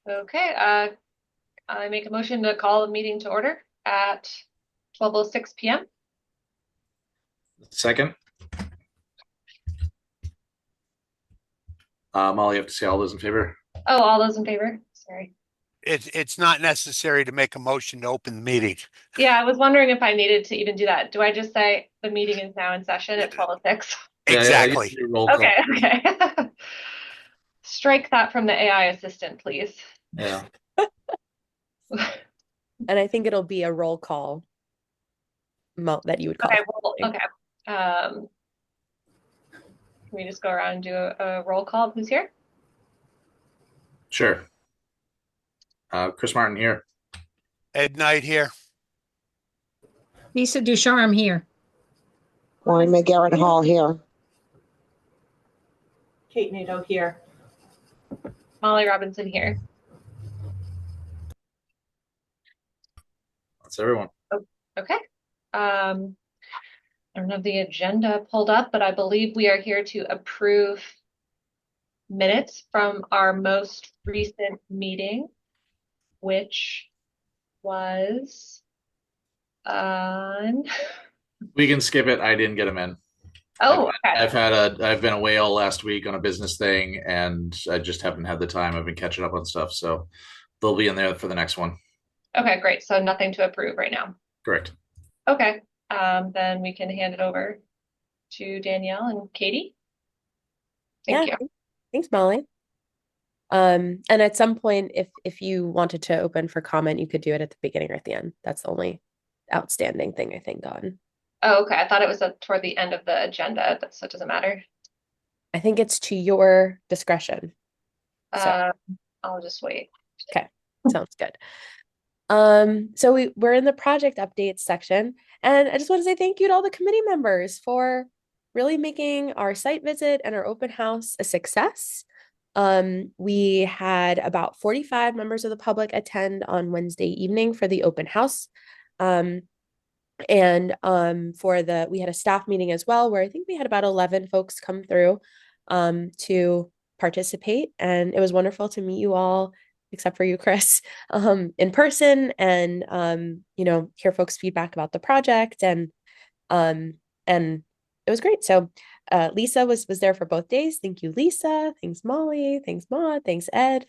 Okay, I make a motion to call the meeting to order at 12:06 p.m. Second. Molly, you have to say all those in favor. Oh, all those in favor? Sorry. It's not necessary to make a motion to open the meeting. Yeah, I was wondering if I needed to even do that. Do I just say the meeting is now in session at 12:06? Yeah, I usually Exactly. do roll Okay, call. okay. Strike that from the AI assistant, please. Yeah. And I think it'll be a roll call that you would call. Okay, well, okay. Can we just go around and do a roll call? Who's here? Sure. Chris Martin here. Ed Knight here. Lisa Ducharme here. Lauren McGarrett Hall here. Kate Nato here. Molly Robinson here. That's everyone. Okay. I don't have the agenda pulled up, but I believe we are here to approve minutes from our most recent meeting, which was on. We can skip it. I didn't get them in. Oh, okay. I've been away all last week on a business thing, and I just haven't had the time. I've been catching up on stuff, so they'll be in there for the next one. Okay, great. So nothing to approve right now. Correct. Okay. Then we can hand it over to Danielle and Katie. Thank you. Thanks, Molly. And at some point, if you wanted to open for comment, you could do it at the beginning or at the end. That's the only outstanding thing I think on. Oh, okay. I thought it was toward the end of the agenda, so it doesn't matter. I think it's to your discretion. So I'll just wait. okay, sounds good. So we're in the project updates section, and I just want to say thank you to all the committee members for really making our site visit and our open house a success. We had about 45 members of the public attend on Wednesday evening for the open house. We had a staff meeting as well, where I think we had about 11 folks come through to participate. And it was wonderful to meet you all, except for you, Chris, in person and hear folks' feedback about the project. And it was great. So Lisa was there for both days. Thank you, Lisa. Thanks, Molly. Thanks, Maud. Thanks, Ed.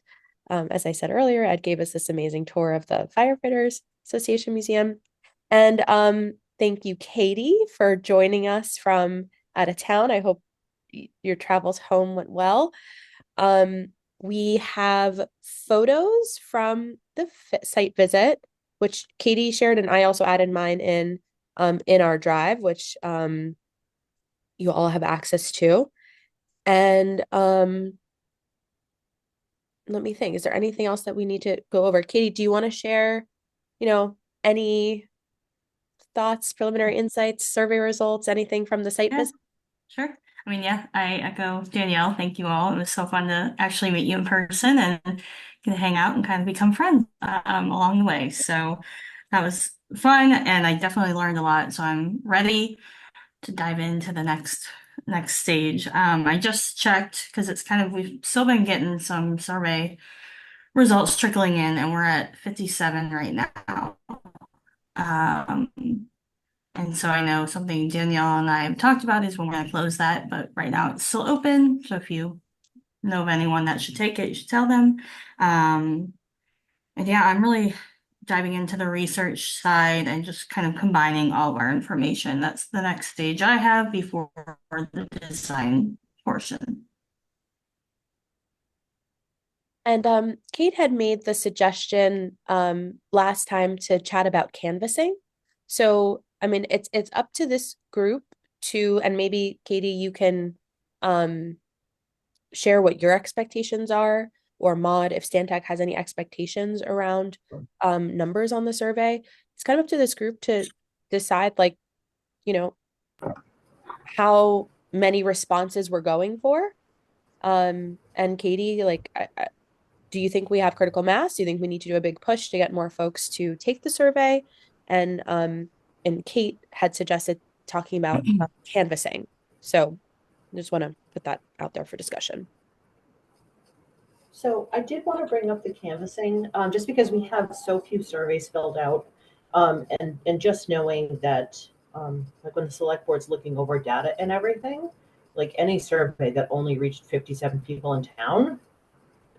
As I said earlier, Ed gave us this amazing tour of the Firefighters Association Museum. And thank you, Katie, for joining us from out of town. I hope your travels home went well. We have photos from the site visit, which Katie shared, and I also added mine in our drive, which you all have access to. And let me think, is there anything else that we need to go over? Katie, do you want to share, any thoughts, preliminary insights, survey results, anything from the site visit? Sure. I mean, yeah, I echo Danielle. Thank you all. It was so fun to actually meet you in person and get to hang out and kind of become friends along the way. So that was fun, and I definitely learned a lot. So I'm ready to dive into the next stage. I just checked because we've still been getting some survey results trickling in, and we're at 57 right now. And so I know something Danielle and I have talked about is when we're going to close that, but right now it's still open. So if you know of anyone that should take it, you should tell them. And yeah, I'm really diving into the research side and just kind of combining all of our information. That's the next stage I have before the design portion. And Kate had made the suggestion last time to chat about canvassing. So, I mean, it's up to this group to, and maybe Katie, you can share what your expectations are, or Maud, if Stantec has any expectations around numbers on the survey. It's kind of up to this group to decide, like, how many responses we're going for. And Katie, like, do you think we have critical mass? Do you think we need to do a big push to get more folks to take the survey? And Kate had suggested talking about canvassing. So I just want to put that out there for discussion. So I did want to bring up the canvassing, just because we have so few surveys filled out. And just knowing that, like when the select board's looking over data and everything, like any survey that only reached 57 people in town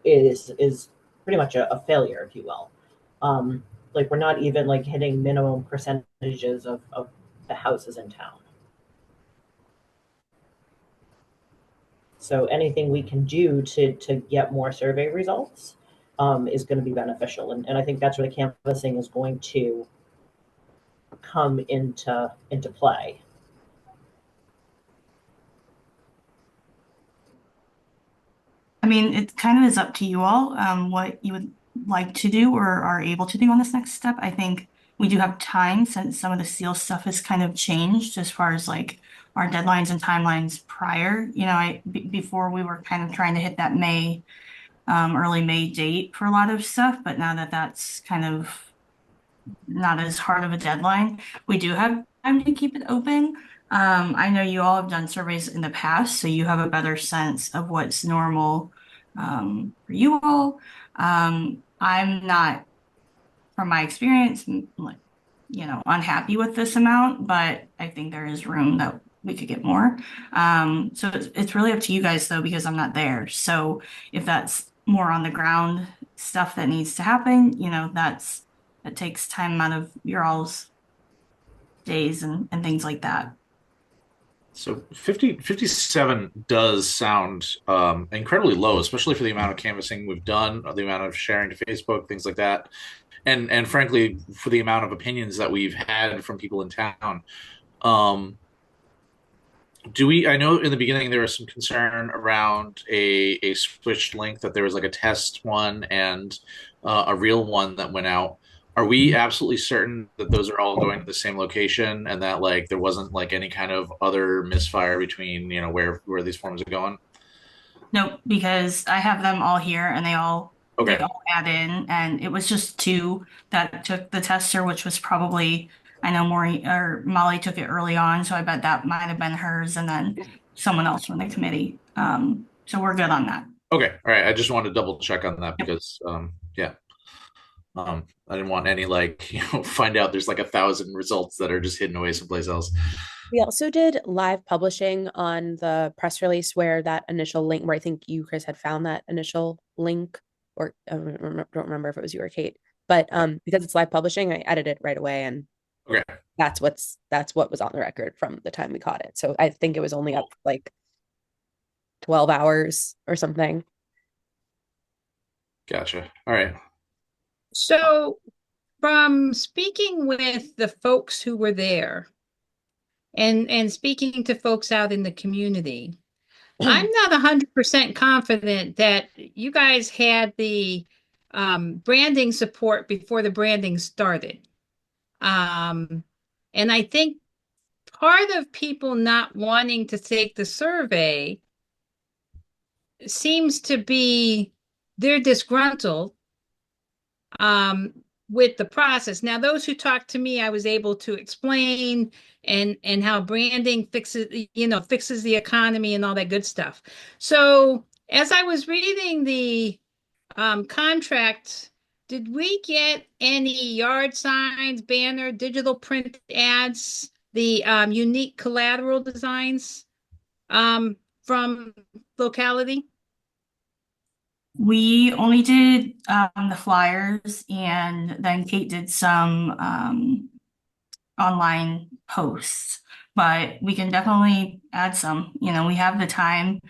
is pretty much a failure, if you will. Like we're not even like hitting minimum percentages of the houses in town. So anything we can do to get more survey results is going to be beneficial. And I think that's where the canvassing is going to come into play. I mean, it kind of is up to you all, what you would like to do or are able to do on this next step. I think we do have time since some of the seal stuff has kind of changed as far as like our deadlines and timelines prior. You know, before we were kind of trying to hit that May, early May date for a lot of stuff, but now that that's kind of not as hard of a deadline, we do have time to keep it open. I know you all have done surveys in the past, so you have a better sense of what's normal for you all. I'm not, from my experience, like, you know, unhappy with this amount, but I think there is room that we could get more. So it's really up to you guys though, because I'm not there. So if that's more on the ground stuff that needs to happen, you know, that takes time out of your all's days and things like that. So 57 does sound incredibly low, especially for the amount of canvassing we've done, the amount of sharing to Facebook, things like that. And frankly, for the amount of opinions that we've had from people in town. I know in the beginning there was some concern around a switched link, that there was like a test one and a real one that went out. Are we absolutely certain that those are all going to the same location and that like there wasn't like any kind of other misfire between, you know, where these forms are going? Nope, because I have them all here and they Okay. all add in, and it was just two that took the tester, which was probably, I know Maury or Molly took it early on, so I bet that might have been hers, and then someone else from the committee. So we're good on that. Okay. All right. I just wanted to double check on that Yep. because yeah. I didn't want any like, find out there's like 1,000 results that are just hidden away someplace else. We also did live publishing on the press release where that initial link, where I think you, Chris, had found that initial link, or I don't remember if it was you or Kate, but because it's live publishing, I edited it right away, and Okay. that's what was on the record from the time we caught it. So I think it was only up like 12 hours or something. Gotcha. All right. So, from speaking with the folks who were there and speaking to folks out in the community, I'm not 100% confident that you guys had the branding support before the branding started. And I think part of people not wanting to take the survey seems to be they're disgruntled with the process. Now, those who talked to me, I was able to explain and how branding fixes the economy and all that good stuff. So as I was reading the contract, did we get any yard signs, banner, digital print ads, the unique collateral designs from locality? We only did the flyers, and then Kate did some online posts, but we can definitely add some. You know, we have the time.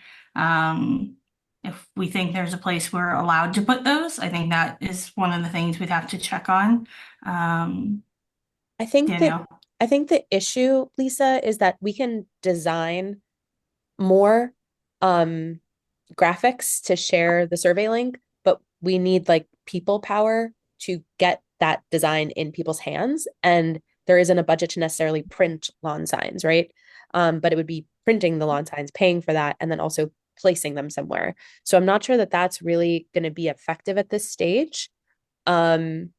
If we think there's a place we're allowed to put those, I think that is one of the things we'd have to check on. I think Danielle. the issue, Lisa, is that we can design more graphics to share the survey link, but we need like people power to get that design in people's hands. And there isn't a budget to necessarily print lawn signs, right? But it would be printing the lawn signs, paying for that, and then also placing them somewhere. So I'm not sure that that's really going to be effective at this stage. Maud,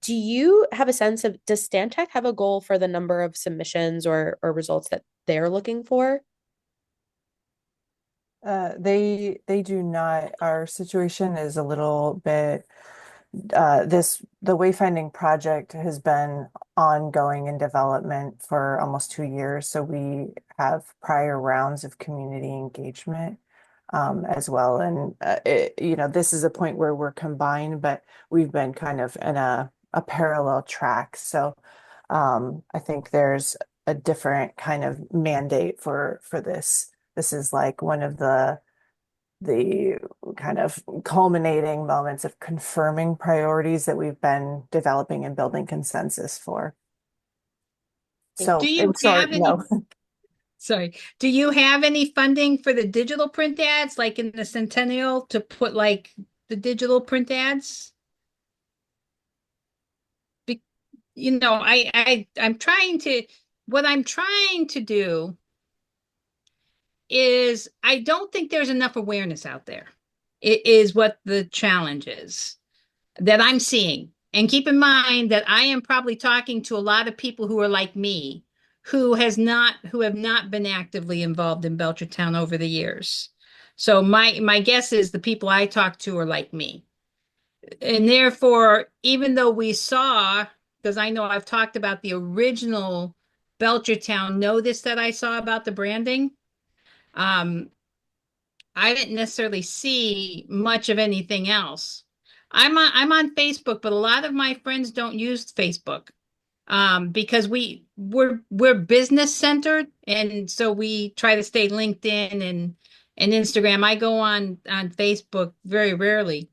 do you have a sense of, does Stantec have a goal for the number of submissions or results that they're looking for? They do not. Our situation is a little bit the wayfinding project has been ongoing in development for almost 2 years. So we have prior rounds of community engagement as well. And this is a point where we're combined, but we've been kind of in a parallel track. So I think there's a different kind of mandate for this. This is like one of the kind of culminating moments of confirming priorities that we've been developing and building consensus for. So, Do you in short, have any, no. sorry, do you have any funding for the digital print ads, like in the Centennial, to put like the digital print ads? Be, what I'm trying to do is I don't think there's enough awareness out there. It is what the challenge is that I'm seeing. And keep in mind that I am probably talking to a lot of people who are like me, who have not been actively involved in Belchertown over the years. So my guess is the people I talk to are like me. And therefore, even though we saw, because I know I've talked about the original Belchertown notice that I saw about the branding, um, I didn't necessarily see much of anything else. I'm on Facebook, but a lot of my friends don't use Facebook because we're business centered, and so we try to stay LinkedIn and Instagram. I go on Facebook very rarely.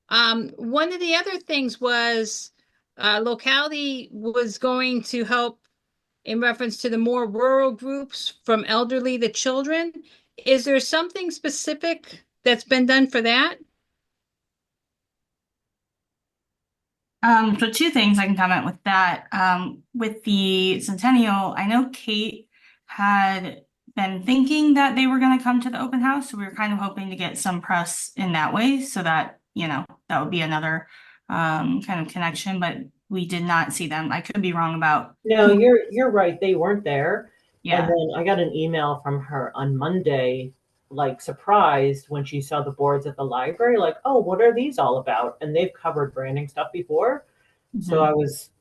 One of the other things was locality was going to help in reference to the more rural groups from elderly to children. Is there something specific that's been done for that? So two things I can comment with that. With the Centennial, I know Kate had been thinking that they were going to come to the open house, so we were kind of hoping to get some press in that way, so that that would be another kind of connection. But we did not see them. I could be wrong about No, you're right. They weren't there. And yeah. then I got an email from her on Monday, like surprised when she saw the boards at the library, like, oh, what are these all about? And they've covered branding stuff before. So I Mhm. was,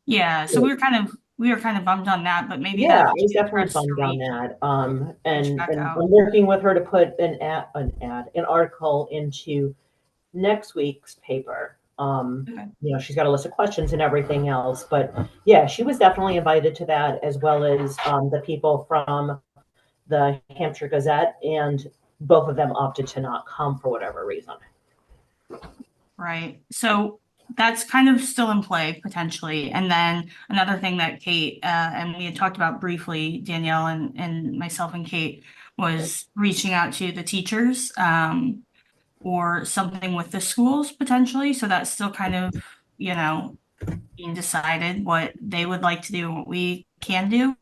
Yeah, so we were kind of bummed on that, but maybe yeah, that I was definitely interest to bummed on that. reach And back and out. I'm working with her to put an article into next week's paper. Okay. She's got a list of questions and everything else, but yeah, she was definitely invited to that, as well as the people from the Hampshire Gazette, and both of them opted to not come for whatever reason. Right. So that's kind of still in play potentially. And then another thing that Kate and we had talked about briefly, Danielle and myself and Kate, was reaching out to the teachers or something with the schools potentially. So that's still kind of, being decided what they would like to do and what we can do.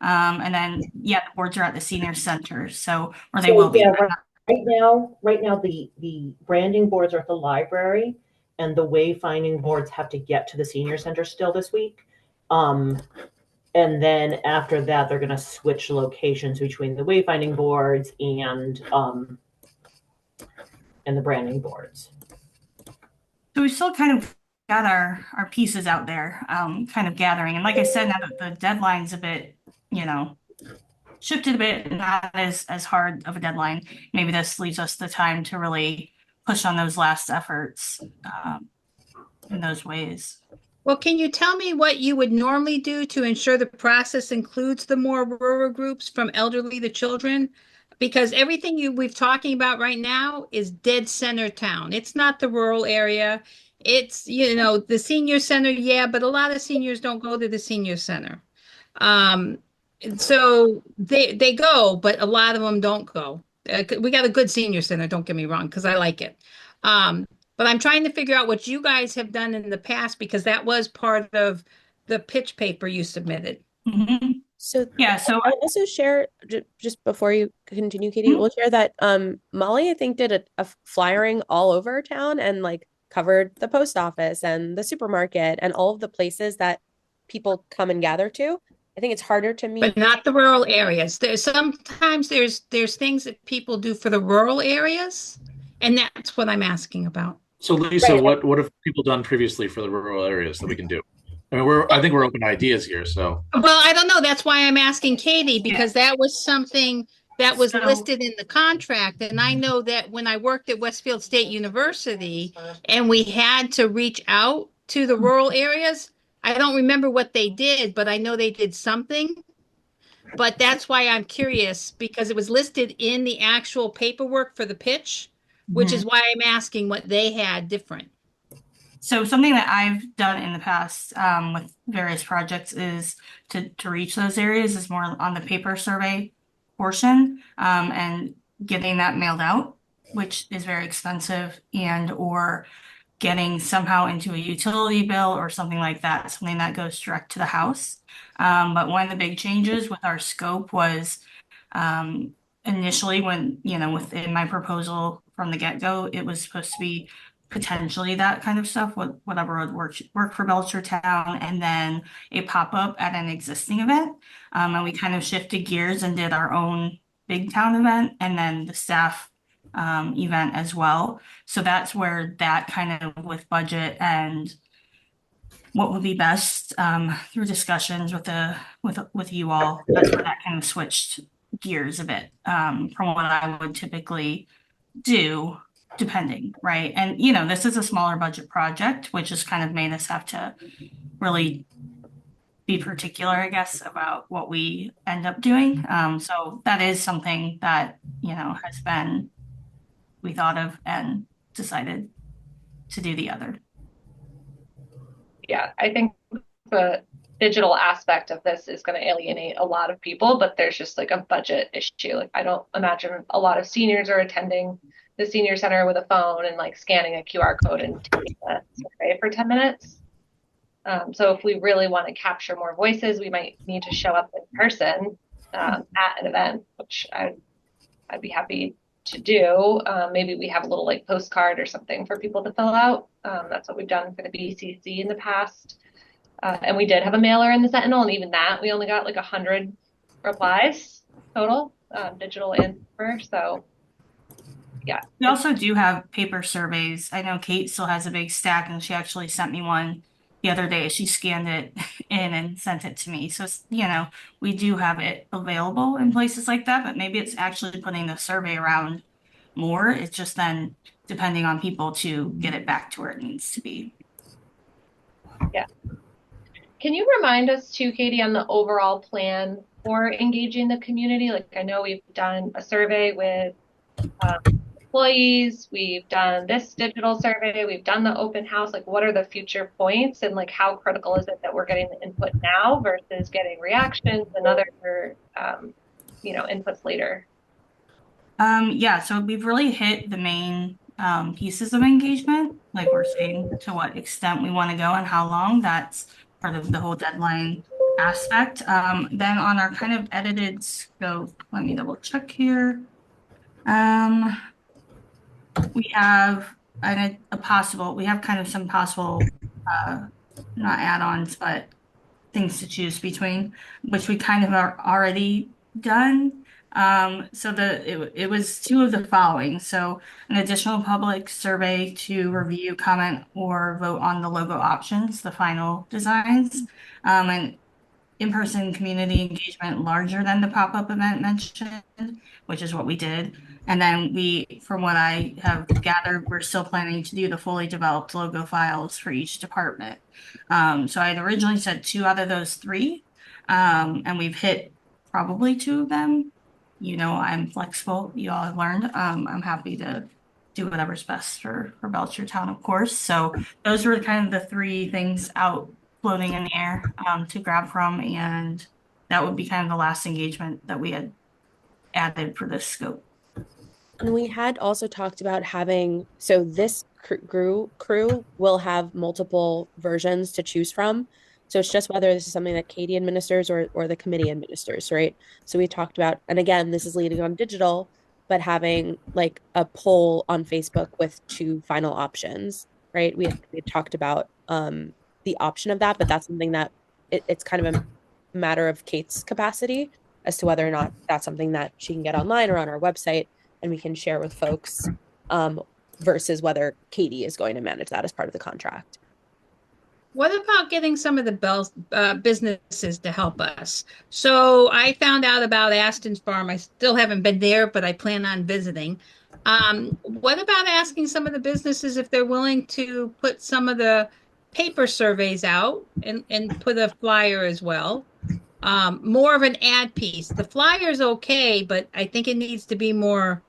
And then yeah, the boards are at the senior center, so or they So will be. yeah, right now the branding boards are at the library, and the wayfinding boards have to get to the senior center still this week. Um, and then after that, they're going to switch locations between the wayfinding boards and the branding boards. So we still kind of got our pieces out there, kind of gathering. And like I said, now that the deadline's a bit, shifted a bit, not as hard of a deadline, maybe this leaves us the time to really push on those last efforts in those ways. Well, can you tell me what you would normally do to ensure the process includes the more rural groups from elderly to children? Because everything we've talking about right now is dead center town. It's not the rural area. It's, the senior center, yeah, but a lot of seniors don't go to the senior center. Um, so they go, but a lot of them don't go. We got a good senior center, don't get me wrong, because I like it. Um, but I'm trying to figure out what you guys have done in the past because that was part of the pitch paper you submitted. Mhm. So Yeah, so I'll also share just before you continue, Katie, Mhm. we'll share that Molly, I think, did a flyering all over town and like covered the post office and the supermarket and all of the places that people come and gather to. I think it's harder to meet. but not the rural areas. There's things that people do for the rural areas, and that's what I'm asking about. So Lisa, Right. what have people done previously for the rural areas that we can do? I mean, I think we're open to ideas here. So Well, I don't know. That's why I'm asking Katie, because that was something that was So- listed in the contract. And I know that when I worked at Westfield State University and we had to reach out to the rural areas, I don't remember what they did, but I know they did something. But that's why I'm curious, because it was listed in the actual paperwork for the pitch, which is why I'm asking what they had different. So something that I've done in the past with various projects is to reach those areas is more on the paper survey portion and getting that mailed out, which is very expensive, and or getting somehow into a utility bill or something like that, something that goes direct to the house. But one of the big changes with our scope was initially when, within my proposal from the get-go, it was supposed to be potentially that kind of stuff, whatever would work for Belchertown, and then a pop-up at an existing event. And we kind of shifted gears and did our own big town event and then the staff event as well. So that's where that kind of with budget and what would be best through discussions with you all. That's where that kind of switched gears a bit from what I would typically do, depending, right? And this is a smaller budget project, which has kind of made us have to really be particular, I guess, about what we end up doing. So that is something that has been we thought of and decided to do the other. Yeah, I think the digital aspect of this is going to alienate a lot of people, but there's just like a budget issue. Like I don't imagine a lot of seniors are attending the senior center with a phone and like scanning a QR code and taking a survey for 10 minutes. So if we really want to capture more voices, we might need to show up in person at an event, which I'd be happy to do. Maybe we have a little like postcard or something for people to fill out. That's what we've done for the BCC in the past. And we did have a mailer in the Sentinel, and even that we only got like 100 replies total, digital and paper. So yeah. We also do have paper surveys. I know Kate still has a big stack, and she actually sent me one the other day. She scanned it in and sent it to me. So, we do have it available in places like that, but maybe it's actually putting the survey around more. It's just then depending on people to get it back to where it needs to be. Yeah. Can you remind us too, Katie, on the overall plan for engaging the community? Like I know we've done a survey with employees, we've done this digital survey, we've done the open house. Like what are the future points, and like how critical is it that we're getting the input now versus getting reactions and other inputs later? Yeah, so we've really hit the main pieces of engagement, like we're saying to what extent we want to go and how long. That's part of the whole deadline aspect. Then on our kind of edited scope, let me double check here. We have we have kind of some possible, not add-ons, but things to choose between, which we kind of are already done. So it was two of the following. So an additional public survey to review, comment, or vote on the logo options, the final designs, and in-person community engagement larger than the pop-up event mentioned, which is what we did. And then from what I have gathered, we're still planning to do the fully developed logo files for each department. So I had originally said 2 out of those 3, and we've hit probably 2 of them. I'm flexible. You all have learned. I'm happy to do whatever's best for Belchertown, of course. So those were kind of the 3 things out floating in the air to grab from, and that would be kind of the last engagement that we had added for this scope. And we had also talked about having, so this crew will have multiple versions to choose from. So it's just whether this is something that Katie administers or the committee administers, right? So we talked about, and again, this is leading on digital, but having like a poll on Facebook with 2 final options, right? We had talked about the option of that, but that's something that it's kind of matter of Kate's capacity as to whether or not that's something that she can get online or on our website and we can share with folks, versus whether Katie is going to manage that as part of the contract. What about getting some of the businesses to help us? So I found out about Aston's Farm. I still haven't been there, but I plan on visiting. What about asking some of the businesses if they're willing to put some of the paper surveys out and put a flyer as well? More of an ad piece. The flyer's okay, but I think it needs to be more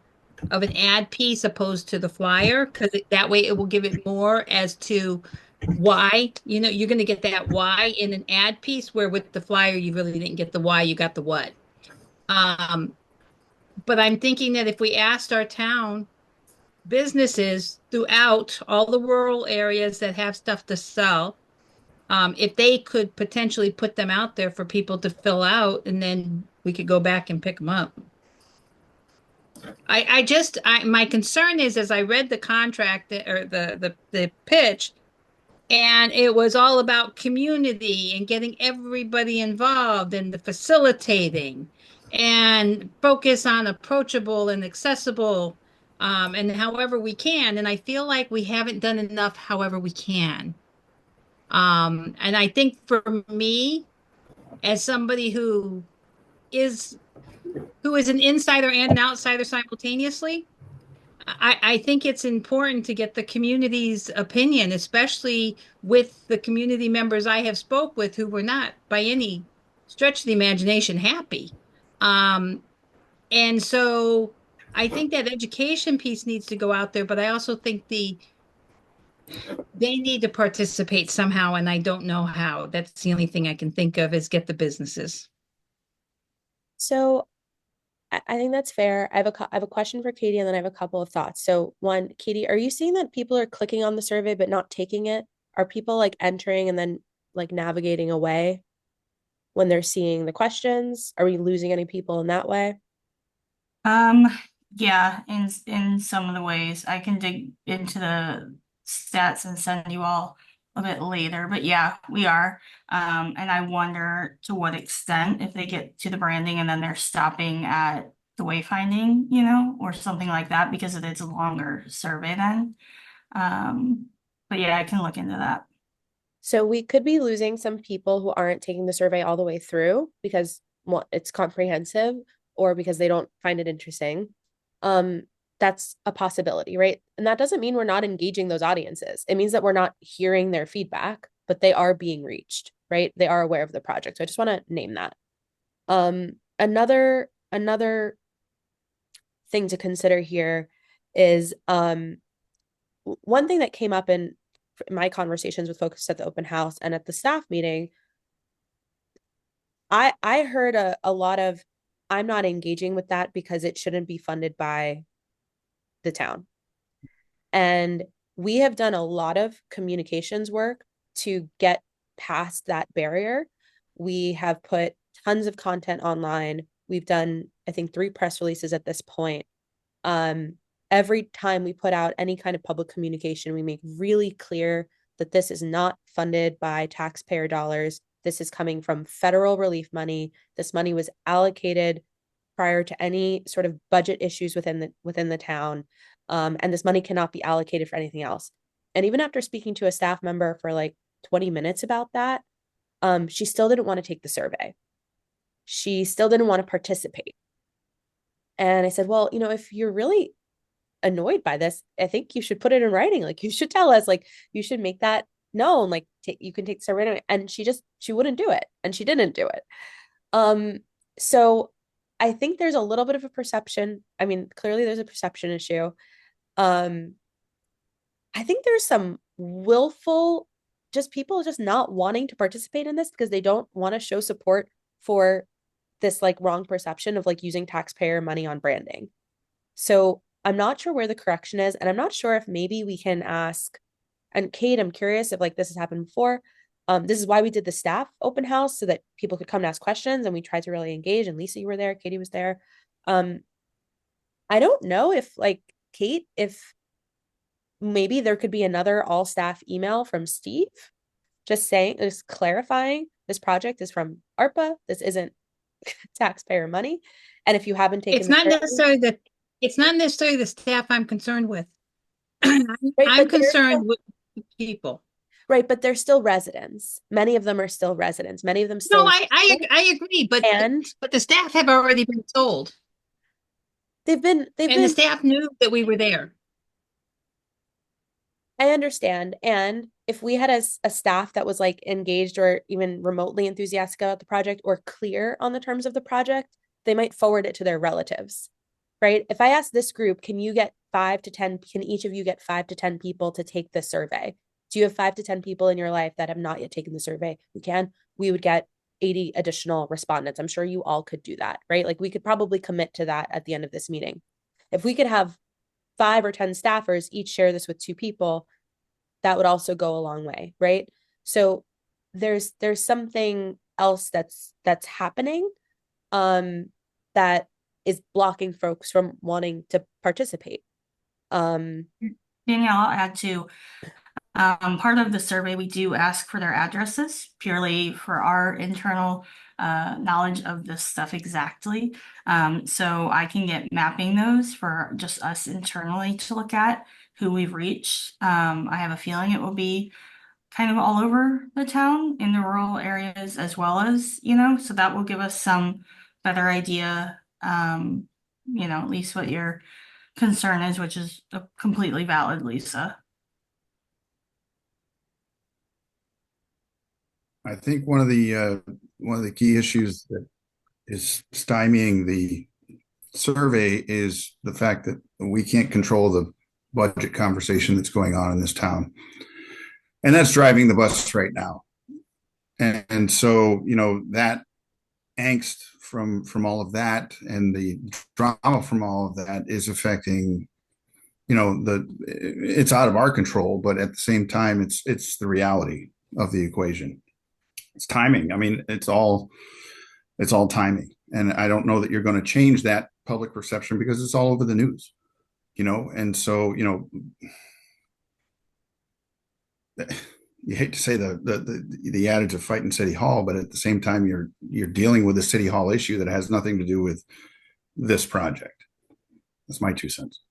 of an ad piece opposed to the flyer because that way it will give it more as to why. You're going to get that why in an ad piece, where with the flyer you really didn't get the why, you got the what. But I'm thinking that if we asked our town businesses throughout all the rural areas that have stuff to sell, if they could potentially put them out there for people to fill out, and then we could go back and pick them up. My concern is, as I read the contract or the pitch, and it was all about community and getting everybody involved in the facilitating and focus on approachable and accessible, and however we can. And I feel like we haven't done enough however we can. And I think for me, as somebody is who is an insider and an outsider simultaneously, I think it's important to get the community's opinion, especially with the community members I have spoke with who were not by any stretch of the imagination happy. Um, and so I think that education piece needs to go out there, but I also think they need to participate somehow, and I don't know how. That's the only thing I can think of is get the businesses. So I think that's fair. I have a question for Katie, and then I have a couple of thoughts. So one, Katie, are you seeing that people are clicking on the survey but not taking it? Are people like entering and then like navigating away when they're seeing the questions? Are we losing any people in that way? Um, yeah, in some of the ways. I can dig into the stats and send you all a bit later, but yeah, we are. And I wonder to what extent if they get to the branding and then they're stopping at the wayfinding, or something like that because it's a longer survey then. But yeah, I can look into that. So we could be losing some people who aren't taking the survey all the way through because, well, it's comprehensive or because they don't find it interesting. Um, that's a possibility, right? And that doesn't mean we're not engaging those audiences. It means that we're not hearing their feedback, but they are being reached, right? They are aware of the project. So I just want to name that. Another thing to consider here is one thing that came up in my conversations with folks at the open house and at the staff meeting. I heard a lot of, I'm not engaging with that because it shouldn't be funded by the town. And we have done a lot of communications work to get past that barrier. We have put tons of content online. We've done, I think, 3 press releases at this point. Every time we put out any kind of public communication, we make really clear that this is not funded by taxpayer dollars. This is coming from federal relief money. This money was allocated prior to any sort of budget issues within the town. And this money cannot be allocated for anything else. And even after speaking to a staff member for like 20 minutes about that, she still didn't want to take the survey. She still didn't want to participate. And I said, well, if you're really annoyed by this, I think you should put it in writing. Like, you should tell us, like, you should make that known. Like, you can take the survey anyway. And she wouldn't do it. And she didn't do it. So I think there's a little bit of a perception. I mean, clearly there's a perception issue. I think there's some willful, just people just not wanting to participate in this because they don't want to show support for this like wrong perception of like using taxpayer money on branding. So I'm not sure where the correction is, and I'm not sure if maybe we can ask, and Kate, I'm curious if like this has happened before. This is why we did the staff open house so that people could come and ask questions, and we tried to really engage. And Lisa, you were there, Katie was there. I don't know if like Kate, if maybe there could be another all staff email from Steve just saying, just clarifying, this project is from ARPA. This isn't taxpayer money. And if you haven't taken It's the not survey, necessarily the, it's not necessarily the staff I'm concerned with. right, I'm but concerned with the people. right, but they're still residents. Many of them are still residents. Many of them No, still I agree, and but the staff have already been told, they've and the been staff knew that we were there. I understand. And if we had a staff that was like engaged or even remotely enthusiastic about the project or clear on the terms of the project, they might forward it to their relatives, right? If I ask this group, can you get 5 to 10, can each of you get 5 to 10 people to take the survey? Do you have 5 to 10 people in your life that have not yet taken the survey? We can. We would get 80 additional respondents. I'm sure you all could do that, right? Like we could probably commit to that at the end of this meeting. If we could have 5 or 10 staffers each share this with 2 people, that would also go a long way, right? So there's something else that's happening that is blocking folks from wanting to participate. Danielle, I'll add to part of the survey, we do ask for their addresses purely for our internal knowledge of this stuff exactly. So I can get mapping those for just us internally to look at who we've reached. I have a feeling it will be kind of all over the town in the rural areas as well as, so that will give us some better idea, at least what your concern is, which is completely valid, Lisa. I think one of the key issues that is stymieing the survey is the fact that we can't control the budget conversation that's going on in this town, and that's driving the bus right now. And so that angst from all of that and the drama from all of that is affecting it's out of our control, but at the same time it's the reality of the equation. It's timing. I mean, it's all timing. And I don't know that you're going to change that public perception because it's all over the news, and so, you hate to say the adage of fighting City Hall, but at the same time, you're dealing with a City Hall issue that has nothing to do with this project. That's my 2 cents.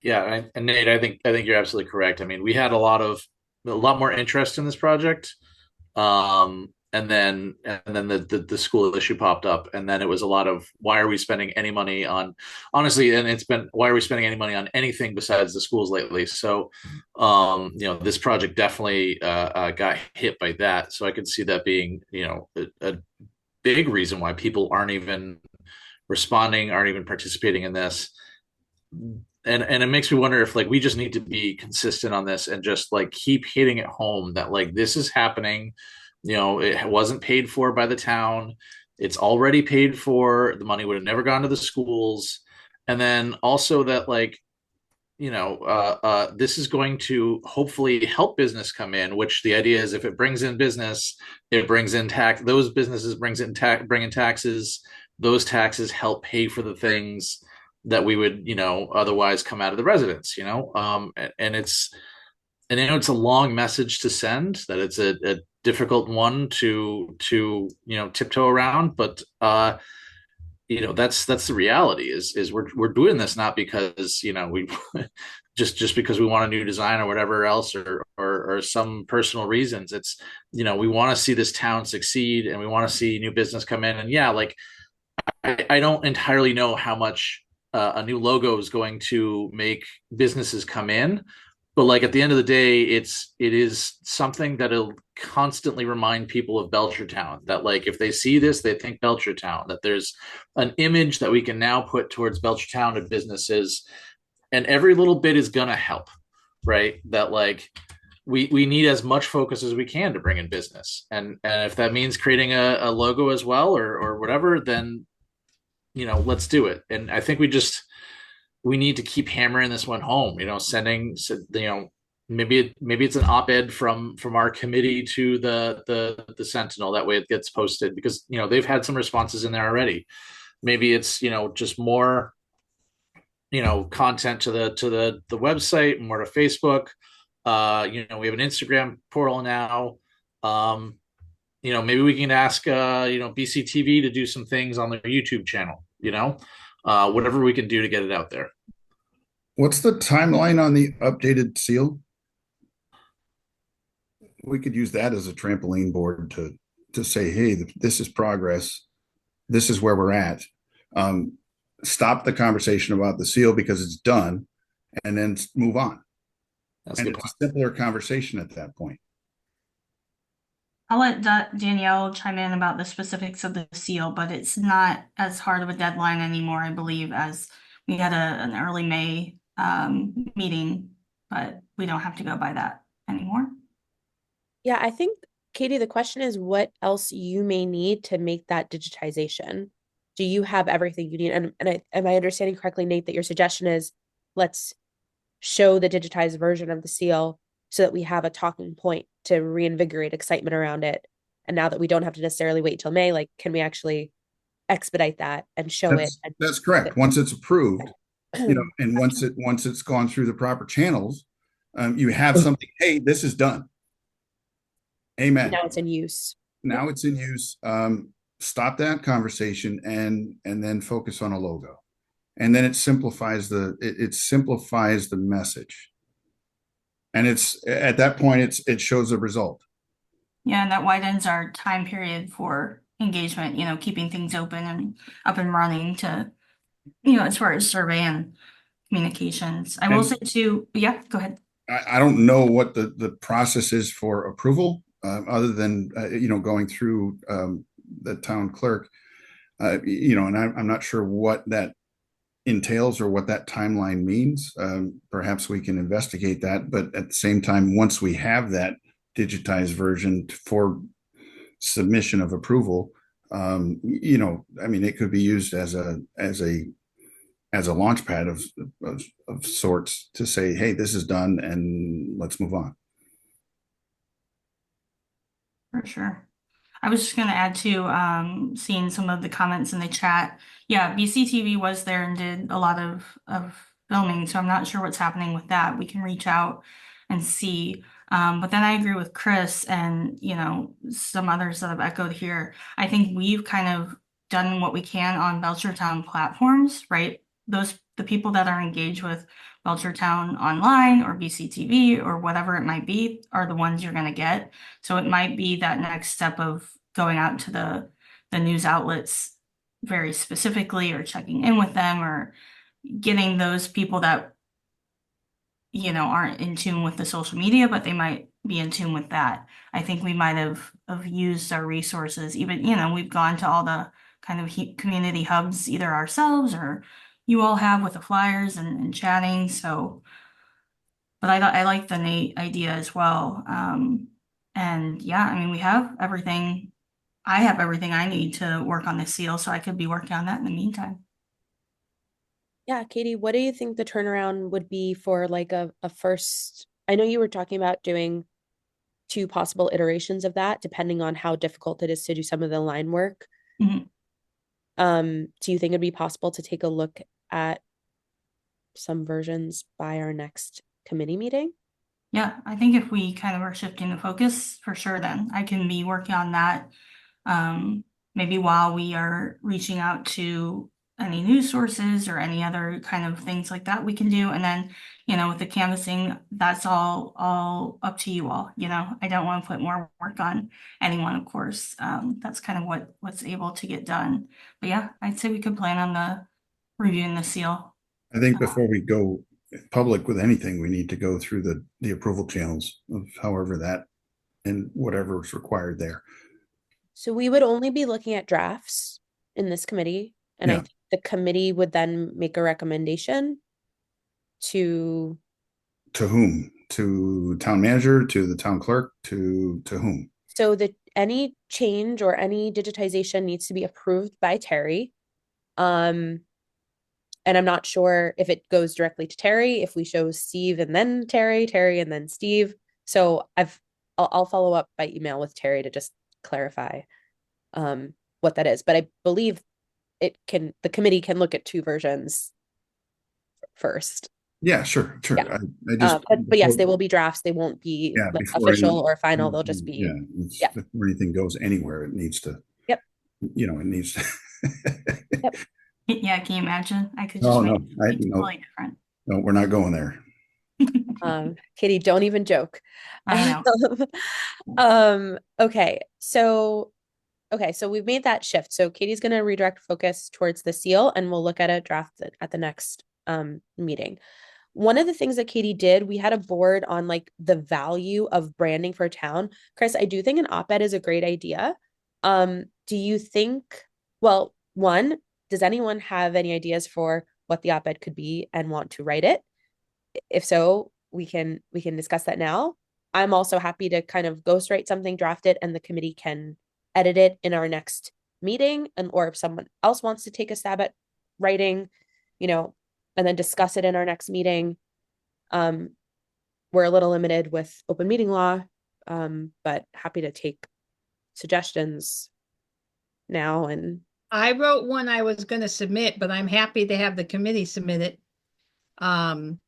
Yeah, and Nate, I think you're absolutely correct. I mean, we had a lot more interest in this project, and then the school issue popped up, and then it was a lot of why are we spending any money on, honestly, and it's been why are we spending any money on anything besides the schools lately? So, this project definitely got hit by that. So I could see that being a big reason why people aren't even responding, aren't even participating in this. And it makes me wonder if we just need to be consistent on this and just keep hitting it home that this is happening. It wasn't paid for by the town. It's already paid for. The money would have never gone to the schools. And then also that this is going to hopefully help business come in, which the idea is if it brings in business, it brings in tax. Those businesses bring in taxes. Those taxes help pay for the things that we would, otherwise come out of the residents, and it's a long message to send, that it's a difficult one to tiptoe around, but that's the reality is we're doing this not because we just because we want a new design or whatever else or some personal reasons. It's we want to see this town succeed and we want to see new business come in, and I don't entirely know how much a new logo is going to make businesses come in, but at the end of the day, it is something that'll constantly remind people of Belchertown, that if they see this, they think Belchertown, that there's an image that we can now put towards Belchertown and businesses, and every little bit is gonna help, right? That we need as much focus as we can to bring in business, and if that means creating a logo as well or whatever, then let's do it. And I think we need to keep hammering this one home, sending, maybe it's an op-ed from our committee to the Sentinel. That way it gets posted because, they've had some responses in there already. Maybe it's, just more, content to the website, more to Facebook, We have an Instagram portal now. Maybe we can ask BCTV to do some things on their YouTube channel, whatever we can do to get it out there. What's the timeline on the updated seal? We could use that as a trampoline board to say, hey, this is progress. This is where we're at. Stop the conversation about the seal because it's done, and then move on. That's and a good it's point. a simpler conversation at that point. I'll let Danielle chime in about the specifics of the seal, but it's not as hard of a deadline anymore, I believe, as we had an early May meeting, but we don't have to go by that anymore. Yeah, I think, Katie, the question is what else you may need to make that digitization. Do you have everything you need? And am I understanding correctly, Nate, that your suggestion is let's show the digitized version of the seal so that we have a talking point to reinvigorate excitement around it. And now that we don't have to necessarily wait till May, like, can we actually expedite that and show it? That's correct. Once it's approved, and once it's gone through the proper channels, you have something. Hey, this is done. Amen. Now it's in use. Now it's in use. Stop that conversation and then focus on a logo, and then it simplifies the message. And it's at that point it shows a result. Yeah, and that widens our time period for engagement, keeping things open and up and running to, as far as survey and communications. I will say too, yeah, go ahead. I don't know what the process is for approval, other than going through the town clerk, and I'm not sure what that entails or what that timeline means. Perhaps we can investigate that, but at the same time, once we have that digitized version for submission of approval, it could be used as a launch pad of sorts to say, hey, this is done and let's move on. For sure. I was just going to add to seeing some of the comments in the chat. Yeah, BCTV was there and did a lot of filming, so I'm not sure what's happening with that. We can reach out and see. But then I agree with Chris and, some others that have echoed here. I think we've kind of done what we can on Belchertown platforms, right? The people that are engaged with Belchertown online or BCTV or whatever it might be are the ones you're going to get. So it might be that next step of going out to the news outlets very specifically, or checking in with them, or getting those people that aren't in tune with the social media, but they might be in tune with that. I think we might have used our resources. Even we've gone to all the kind of community hubs either ourselves or you all have with the flyers and chatting. So, but I like the Nate idea as well. And yeah, we have everything. I have everything I need to work on the seal, so I could be working on that in the meantime. Yeah, Katie, what do you think the turnaround would be for like a first? I know you were talking about doing 2 possible iterations of that, depending on how difficult it is to do some of the line work. Mhm. Do you think it'd be possible to take a look at some versions by our next committee meeting? Yeah, I think if we kind of are shifting the focus, for sure, then I can be working on that. Maybe while we are reaching out to any news sources or any other kind of things like that we can do. And then, with the canvassing, that's all up to you all. I don't want to put more work on anyone, of course. That's kind of what's able to get done. But yeah, I'd say we could plan on reviewing the seal. I think before we go public with anything, we need to go through the approval channels of however that and whatever is required there. So we would only be looking at drafts in this committee, and I think the committee would then make a recommendation to whom? To town manager, to the town clerk, to whom? So that any change or any digitization needs to be approved by Terry. And I'm not sure if it goes directly to Terry, if we show Steve and then Terry and then Steve. So I'll follow up by email with Terry to just clarify what that is. But I believe the committee can look at 2 versions first. Yeah, sure, sure. Yeah. I just but yes, they will be drafts. They won't be yeah, like before official or final. They'll just yeah, be, yeah. before anything goes anywhere, it needs to, Yep. it needs to. Yep. Yeah, can you imagine? I could just No, make no, it totally different. no, we're not going there. Katie, don't even joke. I know. Okay. So we've made that shift. So Katie's going to redirect focus towards the seal and we'll look at a draft at the next meeting. One of the things that Katie did, we had a board on like the value of branding for a town. Chris, I do think an op-ed is a great idea. Do you think, well, one, does anyone have any ideas for what the op-ed could be and want to write it? If so, we can discuss that now. I'm also happy to kind of ghostwrite something, draft it, and the committee can edit it in our next meeting. And or if someone else wants to take a stab at writing, and then discuss it in our next meeting. We're a little limited with open meeting law, but happy to take suggestions now. And I wrote one I was going to submit, but I'm happy to have the committee submit it. And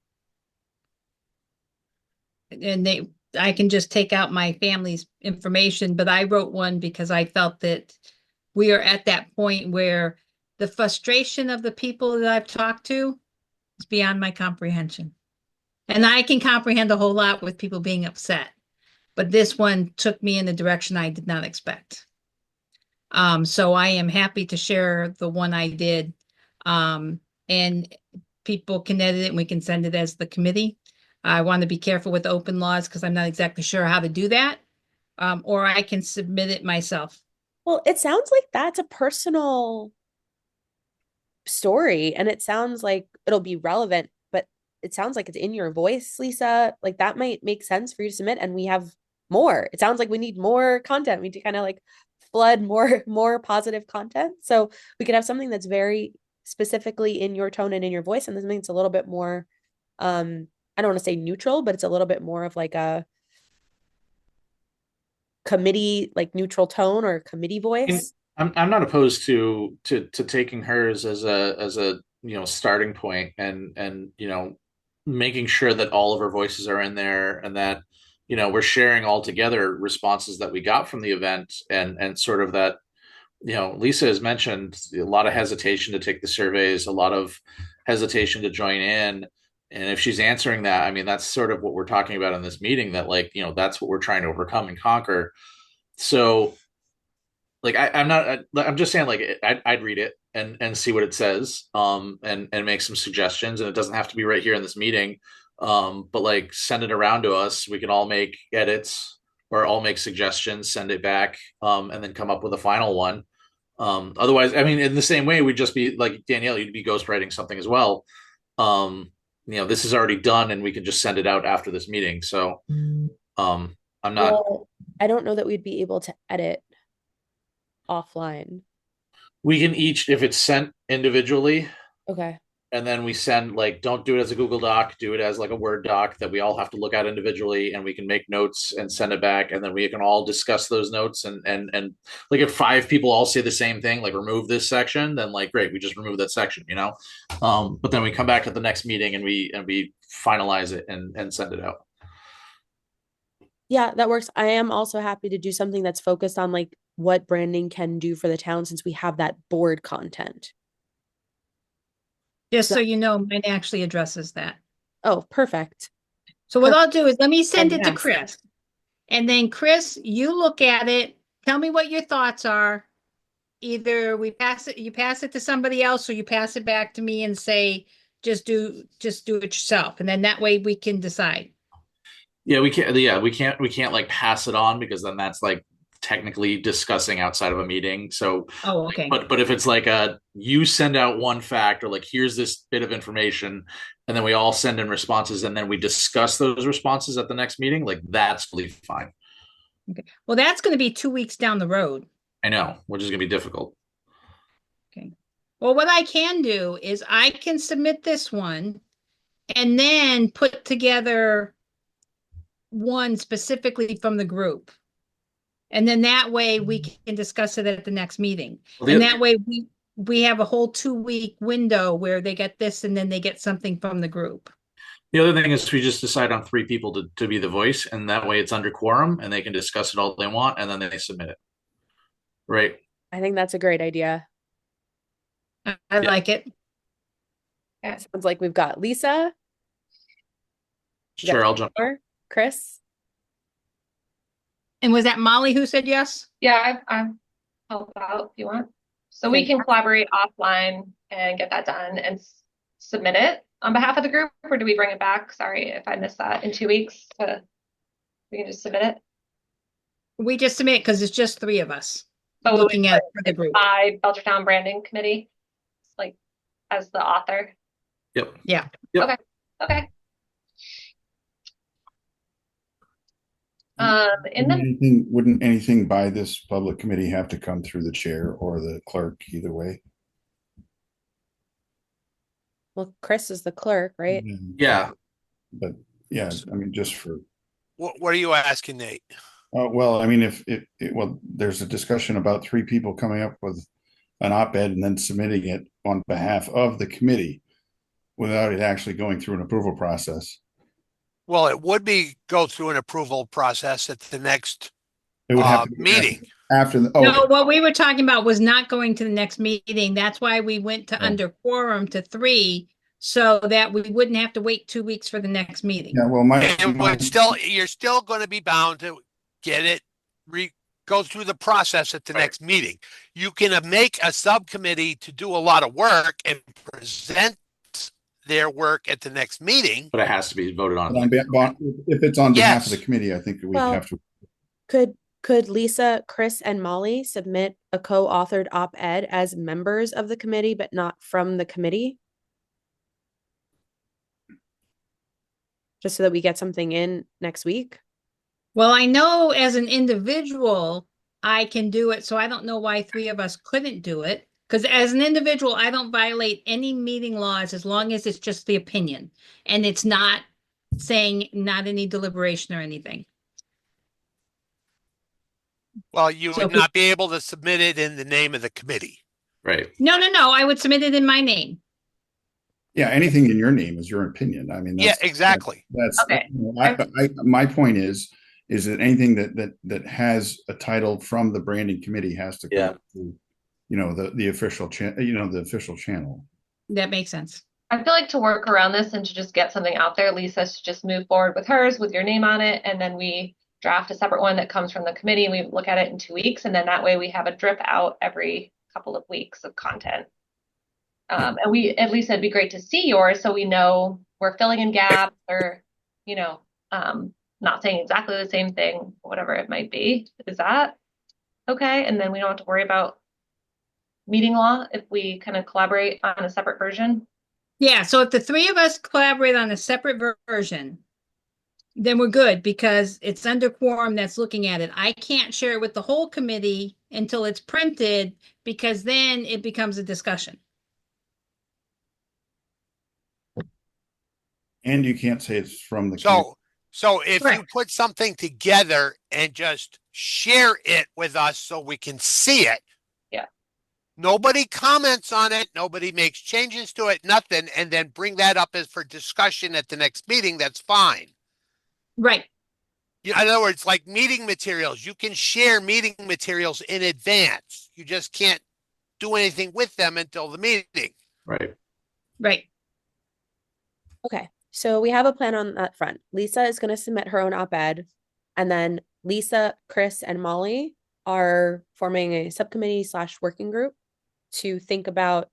I can just take out my family's information, but I wrote one because I felt that we are at that point where the frustration of the people that I've talked to is beyond my comprehension. And I can comprehend a whole lot with people being upset, but this one took me in a direction I did not expect. So I am happy to share the one I did. And people can edit it and we can send it as the committee. I want to be careful with open laws because I'm not exactly sure how to do that. Or I can submit it myself. well, it sounds like that's a personal story and it sounds like it'll be relevant, but it sounds like it's in your voice, Lisa. Like that might make sense for you to submit. And we have more. It sounds like we need more content. We need to kind of like flood more positive content. So we could have something that's very specifically in your tone and in your voice, and something that's a little bit more I don't want to say neutral, but it's a little bit more of like a committee, like neutral tone or committee voice. I'm not opposed to taking hers as a starting point and making sure that all of our voices are in there and that we're sharing all together responses that we got from the event and sort of that Lisa has mentioned a lot of hesitation to take the surveys, a lot of hesitation to join in. And if she's answering that, I mean, that's sort of what we're talking about in this meeting, that that's what we're trying to overcome and conquer. So like, I'm just saying, like, I'd read it and see what it says, and make some suggestions. And it doesn't have to be right here in this meeting. But like send it around to us. We can all make edits or all make suggestions, send it back, and then come up with a final one. Otherwise, I mean, in the same way, we'd just be like Danielle, you'd be ghostwriting something as well. This is already done and we can just send it out after this meeting. So I'm not. Well, I don't know that we'd be able to edit offline. We can each, if it's sent individually, Okay. and then we send, like, don't do it as a Google Doc, do it as like a Word doc that we all have to look at individually, and we can make notes and send it back, and then we can all discuss those notes and like if 5 people all say the same thing, like remove this section, then like great, we just remove that section, but then we come back at the next meeting and we finalize it and send it out. Yeah, that works. I am also happy to do something that's focused on like what branding can do for the town since we have that board content. Just so you know, mine actually addresses that. Oh, perfect. So what I'll do is let me send it to Fantastic. Chris. And then Chris, you look at it, tell me what your thoughts are. Either you pass it to somebody else, or you pass it back to me and say, just do it yourself. And then that way we can decide. Yeah, we can't like pass it on because then that's like technically discussing outside of a meeting. So, Oh, okay. but if it's like you send out one fact or like here's this bit of information, and then we all send in responses, and then we discuss those responses at the next meeting, like that's totally fine. Okay. Well, that's going to be 2 weeks down the road. I know, which is going to be difficult. Okay. Well, what I can do is I can submit this one and then put together one specifically from the group. And then that way we can discuss it at the next meeting. Well, and that way we have a whole 2 week window where they get this and then they get something from the group. The other thing is we just decide on three people to be the voice, and that way it's under quorum and they can discuss it all they want and then they submit it. Right. I think that's a great idea. I Yeah. like it. Yeah. Sounds like we've got Lisa, we got Sure, I'll jump in. Taylor, Chris. And was that Molly who said yes? Yeah, I'll help out if you want. So we can collaborate offline and get that done and submit it on behalf of the group, or do we bring it back? Sorry if I missed that in 2 weeks. We can just submit it. We just submit because it's just three of us So looking at it for the group. by Belchertown Branding Committee, like as the author. Yep. Yeah. Yep. Okay. Wouldn't anything by this public committee have to come through the chair or the clerk either way? Well, Chris is the clerk, right? Yeah. But yeah, I mean, just for, What are you asking, Nate? well, I mean, if well, there's a discussion about three people coming up with an op-ed and then submitting it on behalf of the committee without it actually going through an approval process. Well, it would go through an approval process at the next It would have to be meeting. after the, No, what we were talking about was not going to the next meeting. That's why we went to under quorum to 3, so that we wouldn't have to wait 2 weeks for the next meeting. yeah, well, You're still going to be bound to get it, go through the process at the next meeting. You can make a subcommittee to do a lot of work and present their work at the next meeting. But it has to be voted on. If it's on behalf of the committee, I think we have to. Could Lisa, Chris, and Molly submit a co-authored op-ed as members of the committee, but not from the committee? Just so that we get something in next week? Well, I know as an individual, I can do it, so I don't know why 3 of us couldn't do it. Because as an individual, I don't violate any meeting laws as long as it's just the opinion. And it's not saying not any deliberation or anything. Well, you would not be able to submit it in the name of the committee. Right. No. I would submit it in my name. Yeah, anything in your name is your opinion. I mean, yeah, exactly. That's okay. My point is that anything that has a title from the branding committee has to come through, the official the official channel. That makes sense. I feel like to work around this and to just get something out there, Lisa should just move forward with hers with your name on it, and then we draft a separate one that comes from the committee and we look at it in 2 weeks, and then that way we have a drip out every couple of weeks of content. And at least it'd be great to see yours so we know we're filling in gaps or, not saying exactly the same thing, whatever it might be. Is that okay? And then we don't have to worry about meeting law if we kind of collaborate on a separate version. Yeah, so if the 3 of us collaborate on a separate version, then we're good because it's under quorum that's looking at it. I can't share it with the whole committee until it's printed because then it becomes a discussion. And you can't say it's from the committee. So if you put something together and just share it with us so we can see it. Yeah. Nobody comments on it. Nobody makes changes to it, nothing. And then bring that up as for discussion at the next meeting. That's fine. Right. In other words, like meeting materials, you can share meeting materials in advance. You just can't do anything with them until the meeting. Right. Right. Okay. So we have a plan on that front. Lisa is going to submit her own op-ed, and then Lisa, Chris, and Molly are forming a subcommittee / working group to think about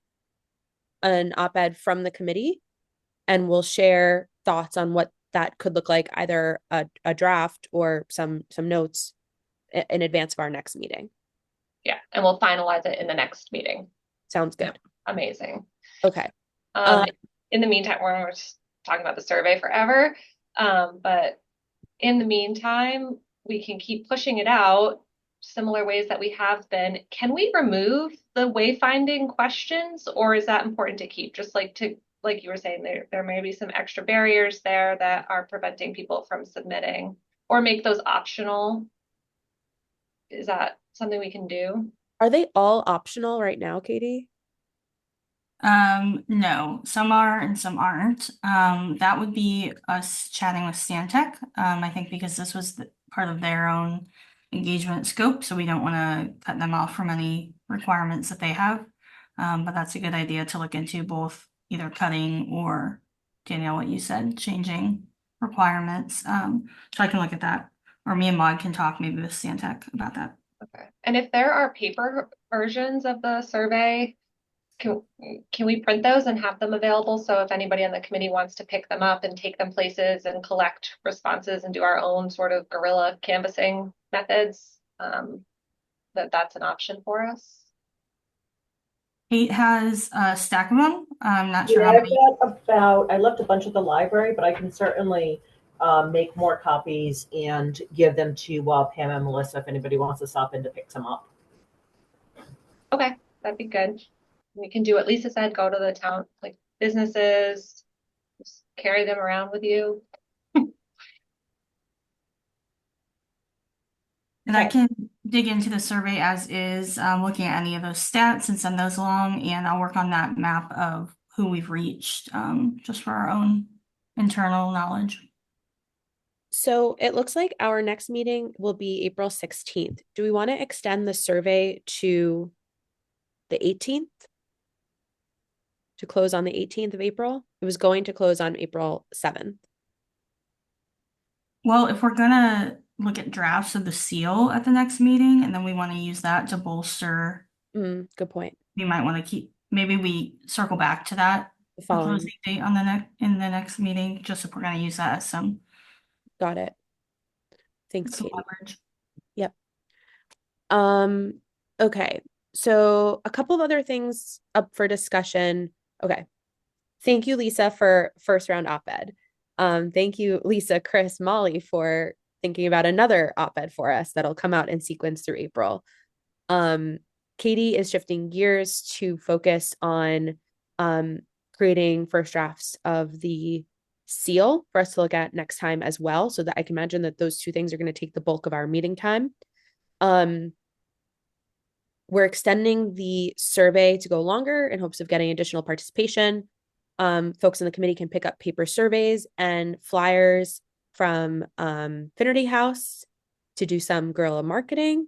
an op-ed from the committee, and we'll share thoughts on what that could look like, either a draft or some notes in advance of our next meeting. Yeah, and we'll finalize it in the next meeting. Sounds good. Amazing. Okay. In the meantime, we're just talking about the survey forever. But in the meantime, we can keep pushing it out similar ways that we have been. Can we remove the wayfinding questions, or is that important to keep? Just like you were saying, there may be some extra barriers there that are preventing people from submitting, or make those optional. Is that something we can do? Are they all optional right now, Katie? No, some are and some aren't. That would be us chatting with Stantec. I think because this was part of their own engagement scope, so we don't want to cut them off from any requirements that they have. But that's a good idea to look into, both either cutting or, Danielle, what you said, changing requirements. So I can look at that, or me and Maud can talk maybe with Stantec about that. Okay. And if there are paper versions of the survey, can we print those and have them available? So if anybody on the committee wants to pick them up and take them places and collect responses and do our own sort of guerrilla canvassing methods, that's an option for us. Kate has a stack of them. I'm not sure Yeah, how I've many. got I left a bunch at the library, but I can certainly make more copies and give them to Pam and Melissa if anybody wants to stop in to pick some up. Okay, that'd be good. We can do what Lisa said, go to the town, like businesses, just carry them around with you. And I can dig into the survey as is, looking at any of those stats and send those along, and I'll work on that map of who we've reached, just for our own internal knowledge. So it looks like our next meeting will be April 16th. Do we want to extend the survey to the 18th? To close on the 18th of April? It was going to close on April 7th. Well, if we're gonna look at drafts of the seal at the next meeting, and then we want to use that to bolster, Good point. we might want to maybe we circle back to that, The the following. closing date on in the next meeting, just if we're gonna use that as some Got it. Thanks, Katie. leverage. Yep. Okay. So a couple of other things up for discussion. Okay. Thank you, Lisa, for first round op-ed. Thank you, Lisa, Chris, Molly, for thinking about another op-ed for us that'll come out in sequence through April. Katie is shifting gears to focus on creating first drafts of the seal for us to look at next time as well, so that I can imagine that those two things are going to take the bulk of our meeting time. We're extending the survey to go longer in hopes of getting additional participation. Folks in the committee can pick up paper surveys and flyers from Finnerty House to do some guerrilla marketing.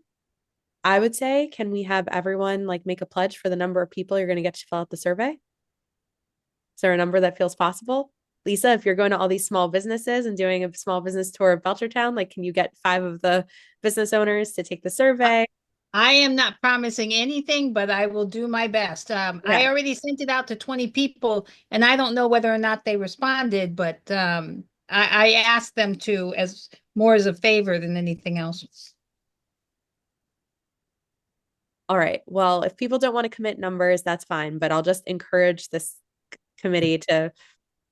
I would say, can we have everyone like make a pledge for the number of people you're going to get to fill out the survey? Is there a number that feels possible? Lisa, if you're going to all these small businesses and doing a small business tour of Belchertown, like, can you get 5 of the business owners to take the survey? I am not promising anything, but I will do my best. I already sent it out to 20 people, and I don't know whether or not they responded, but I asked them to, as more as a favor than anything else. All right. Well, if people don't want to commit numbers, that's fine, but I'll just encourage this committee to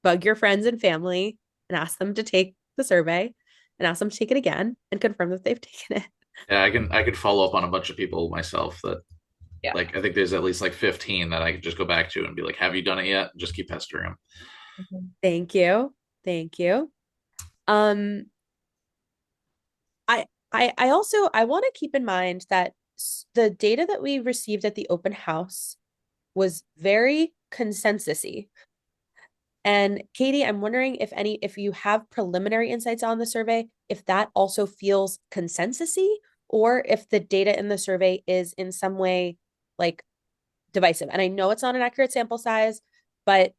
bug your friends and family and ask them to take the survey and ask them to take it again and confirm that they've taken it. Yeah, I could follow up on a bunch of people myself that, Yeah. like, I think there's at least like 15 that I could just go back to and be like, have you done it yet? Just keep pestering them. Thank you. Thank you. I also want to keep in mind that the data that we received at the open house was very consensus-y. And Katie, I'm wondering if you have preliminary insights on the survey, if that also feels consensus-y, or if the data in the survey is in some way like divisive. And I know it's not an accurate sample size, but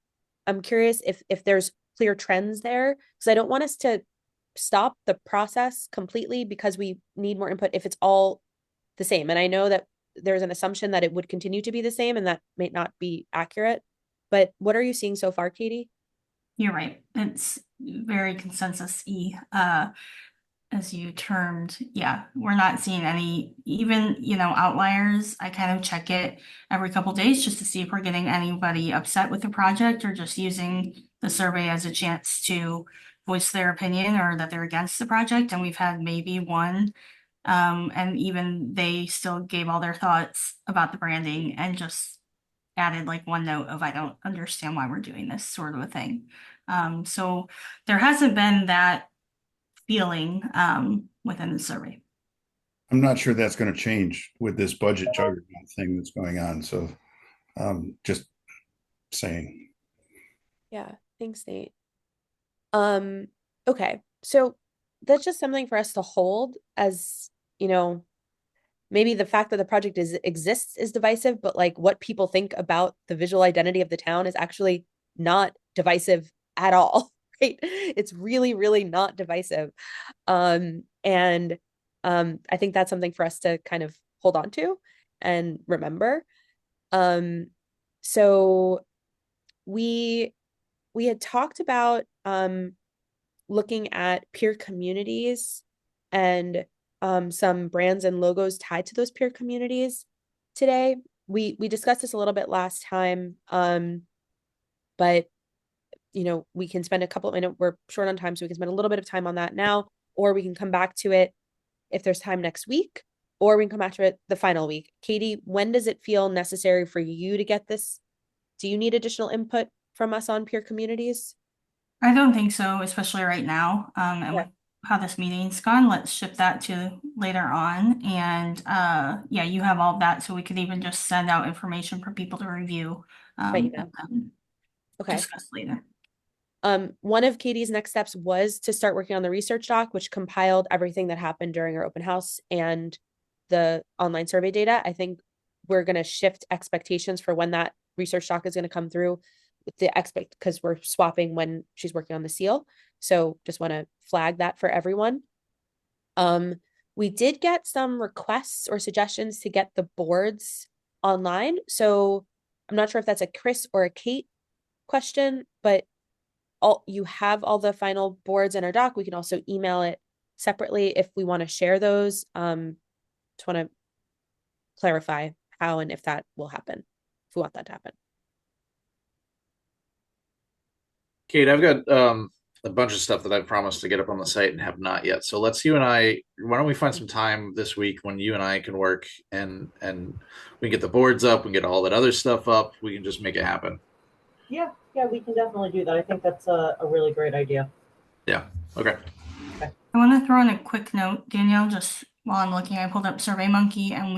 I'm curious if there's clear trends there, because I don't want us to stop the process completely because we need more input if it's all the same. And I know that there's an assumption that it would continue to be the same, and that may not be accurate. But what are you seeing so far, Katie? You're right. It's very consensus-y, as you termed. Yeah, we're not seeing any, even, outliers. I kind of check it every couple days just to see if we're getting anybody upset with the project or just using the survey as a chance to voice their opinion or that they're against the project. And we've had maybe one, and even they still gave all their thoughts about the branding and just added like one note of, I don't understand why we're doing this, sort of a thing. So there hasn't been that feeling within the survey. I'm not sure that's going to change with this budget juggernaut thing that's going on. So just saying. Yeah, thanks, Nate. Okay, so that's just something for us to hold as, you know, maybe the fact that the project exists is divisive, but like what people think about the visual identity of the town is actually not divisive at all, right? It's really, really not divisive. And I think that's something for us to kind of hold on to and remember. Um, so we had talked about looking at peer communities and some brands and logos tied to those peer communities today. We discussed this a little bit last time, but we can spend a couple. I know we're short on time, so we can spend a little bit of time on that now, or we can come back to it if there's time next week, or we can come back to it the final week. Katie, when does it feel necessary for you to get this? Do you need additional input from us on peer communities? I don't think so, especially right now. And Yeah. with how this meeting's gone, let's shift that to later on. And yeah, you have all that, so we could even just send out information for people to review Right. and then Okay. discuss later. One of Katie's next steps was to start working on the research doc, which compiled everything that happened during our open house and the online survey data. I think we're going to shift expectations for when that research doc is going to come through with the because we're swapping when she's working on the seal. So just want to flag that for everyone. We did get some requests or suggestions to get the boards online. So I'm not sure if that's a Chris or a Kate question, but you have all the final boards in our doc. We can also email it separately if we want to share those. Just want to clarify how and if that will happen, if we want that to happen. Kate, I've got a bunch of stuff that I've promised to get up on the site and have not yet. So why don't we find some time this week when you and I can work and we can get the boards up, we can get all that other stuff up, we can just make it happen. Yeah, we can definitely do that. I think that's a really great idea. Yeah. Okay. I want to throw in a quick note, Danielle, just while I'm looking, I pulled up SurveyMonkey and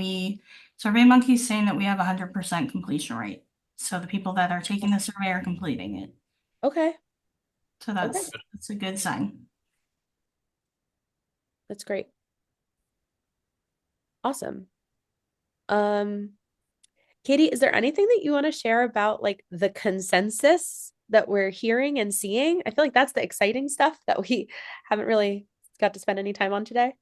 SurveyMonkey is saying that we have 100% completion rate. So the people that are taking the survey are completing it. Okay. So that's a good sign. That's great. Awesome. Katie, is there anything that you want to share about like the consensus that we're hearing and seeing? I feel like that's the exciting stuff that we haven't really got to spend any time on today.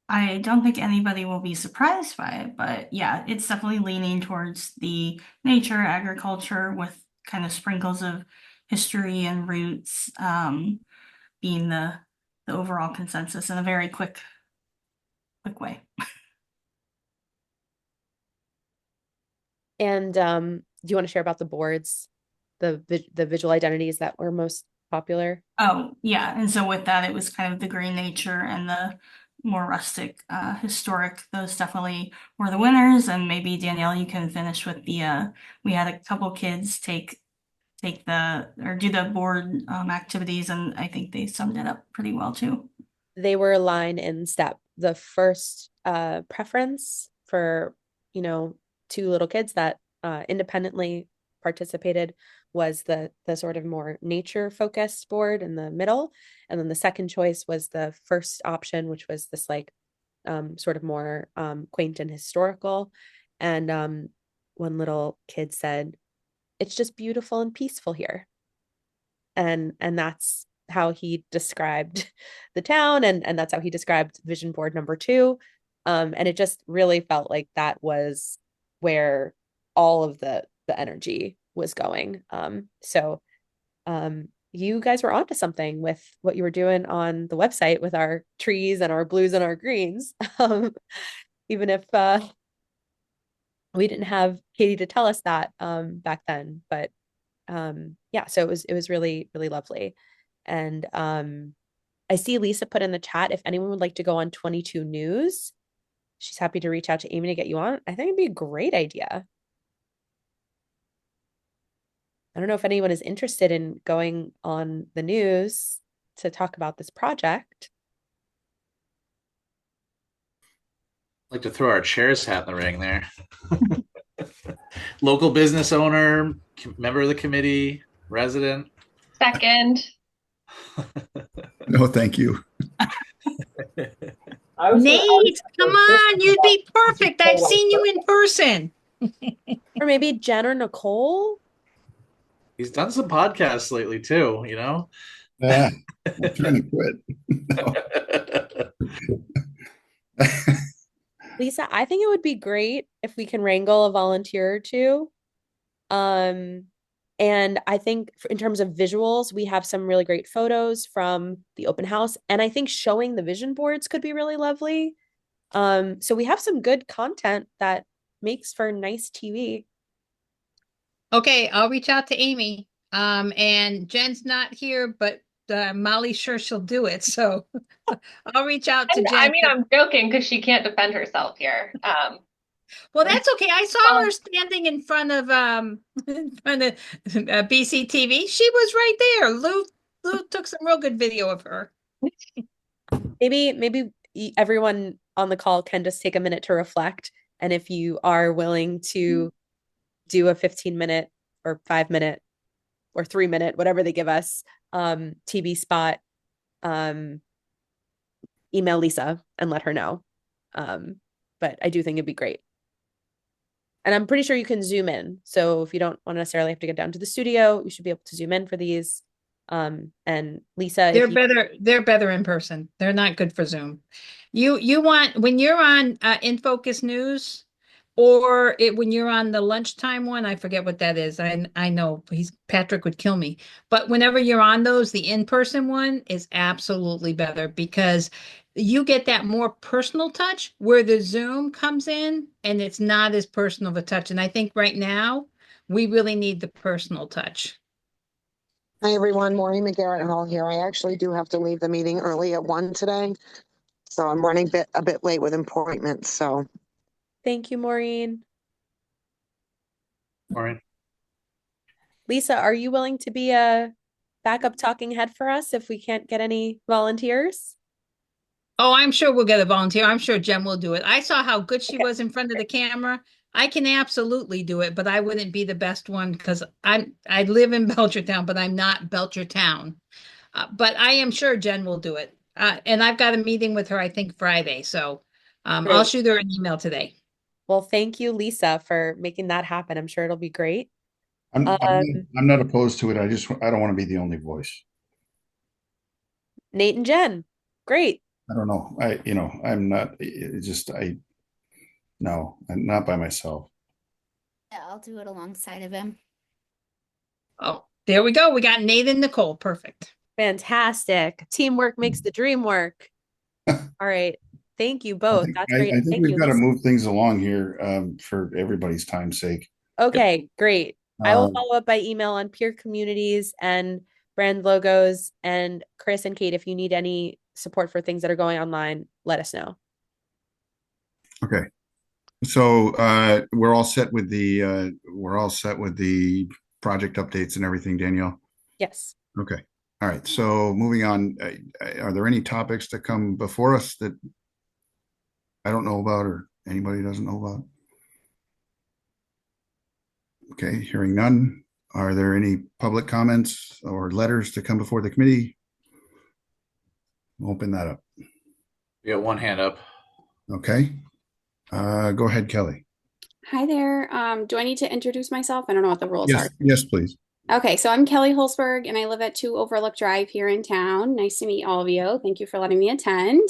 I don't think anybody will be surprised by it, but yeah, it's definitely leaning towards the nature, agriculture with kind of sprinkles of history and roots, being the overall consensus in a very quick way. And do you want to share about the boards, the visual identities that were most popular? Oh, yeah. And so with that, it was kind of the green nature and the more rustic, historic. Those definitely were the winners. And maybe Danielle, you can finish with we had a couple kids do the board activities, and I think they summed it up pretty well too. They were line in step. The first preference for, two little kids that independently participated was the sort of more nature focused board in the middle. And then the second choice was the first option, which was this like sort of more quaint and historical. And one little kid said, "It's just beautiful and peaceful here." And that's how he described the town, and that's how he described vision board number 2. And it just really felt like that was where all of the energy was going. So you guys were onto something with what you were doing on the website with our trees and our blues and our greens. Even if we didn't have Katie to tell us that back then, but yeah, so it was really, really lovely. And I see Lisa put in the chat if anyone would like to go on 22 News. She's happy to reach out to Amy to get you on. I think it'd be a great idea. I don't know if anyone is interested in going on the news to talk about this project. I'd like to throw our chairs hat in the ring there. Local business owner, member of the committee, resident. Second. No, thank you. Nate, come on, you'd be perfect. I've seen you in person. Or maybe Jen or Nicole? He's done some podcasts lately too, you know? Yeah, I'm trying to quit. No. Lisa, I think it would be great if we can wrangle a volunteer or two. And I think in terms of visuals, we have some really great photos from the open house. And I think showing the vision boards could be really lovely. So we have some good content that makes for nice TV. Okay, I'll reach out to Amy. And Jen's not here, but Molly's sure she'll do it. So I'll reach out to I Jen. mean, I'm joking because she can't defend herself here. Well, that's okay. I saw her standing in front of BCTV. She was right there. Lou took some real good video of her. Maybe everyone on the call can just take a minute to reflect. And if you are willing to do a 15-minute or 5-minute or 3-minute, whatever they give us, TV spot, email Lisa and let her know. But I do think it'd be great. And I'm pretty sure you can zoom in. So if you don't want to necessarily have to get down to the studio, you should be able to zoom in for these. And Lisa, they're better in person. They're not good for Zoom. You want when you're on In Focus News or when you're on the lunchtime one, I forget what that is. I know Patrick would kill me. But whenever you're on those, the in-person one is absolutely better because you get that more personal touch where the Zoom comes in and it's not as personal of a touch. And I think right now we really need the personal touch. Hi, everyone. Maureen McGarrett Hall here. I actually do have to leave the meeting early at 1 today. So I'm running a bit late with appointments. So thank you, Maureen. Maureen. Lisa, are you willing to be a backup talking head for us if we can't get any volunteers? Oh, I'm sure we'll get a volunteer. I'm sure Jen will do it. I saw how good she was in front of the camera. I can absolutely do it, but I wouldn't be the best one because I live in Belchertown, but I'm not Belchertown. But I am sure Jen will do it. And I've got a meeting with her, I think Friday. So I'll shoot her an email today. Well, thank you, Lisa, for making that happen. I'm sure it'll be great. I'm not opposed to it. I don't want to be the only voice. Nate and Jen, great. I don't know. I'm not. No, I'm not by myself. Yeah, I'll do it alongside of him. Oh, there we go. We got Nate and Nicole. Perfect. Fantastic. Teamwork makes the dream work. All right. Thank you both. That's great. I think Thank we've you, got to Lisa. move things along here for everybody's time's sake. Okay, great. I will follow up by email on peer communities and brand logos. And Chris and Kate, if you need any support for things that are going online, let us know. Okay. So we're all set with the project updates and everything, Danielle? Yes. Okay. All right. So moving on, are there any topics that come before us that I don't know about or anybody doesn't know about? Okay, hearing none. Are there any public comments or letters to come before the committee? Open that up. You got one hand up. Okay. Go ahead, Kelly. Hi there. Do I need to introduce myself? I don't know what the rules are. Yes, please. Okay, so I'm Kelly Holsberg and I live at 2 Overlook Drive here in town. Nice to meet all of you. Thank you for letting me attend.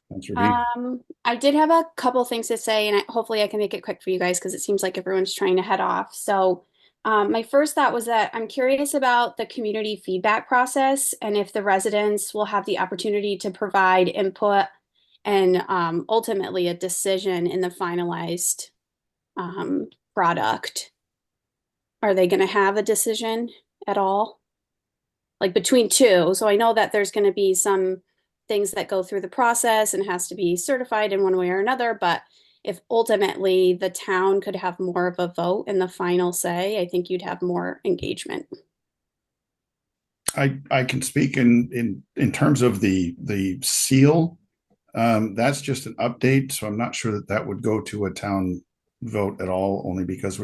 Thanks for being. I did have a couple things to say, and hopefully I can make it quick for you guys because it seems like everyone's trying to head off. So my first thought was that I'm curious about the community feedback process and if the residents will have the opportunity to provide input and ultimately a decision in the finalized product. Are they going to have a decision at all? Like between two. So I know that there's going to be some things that go through the process and has to be certified in one way or another. But if ultimately the town could have more of a vote in the final say, I think you'd have more engagement. I can speak in terms of the seal. That's just an update, so I'm not sure that would go to a town vote at all, only because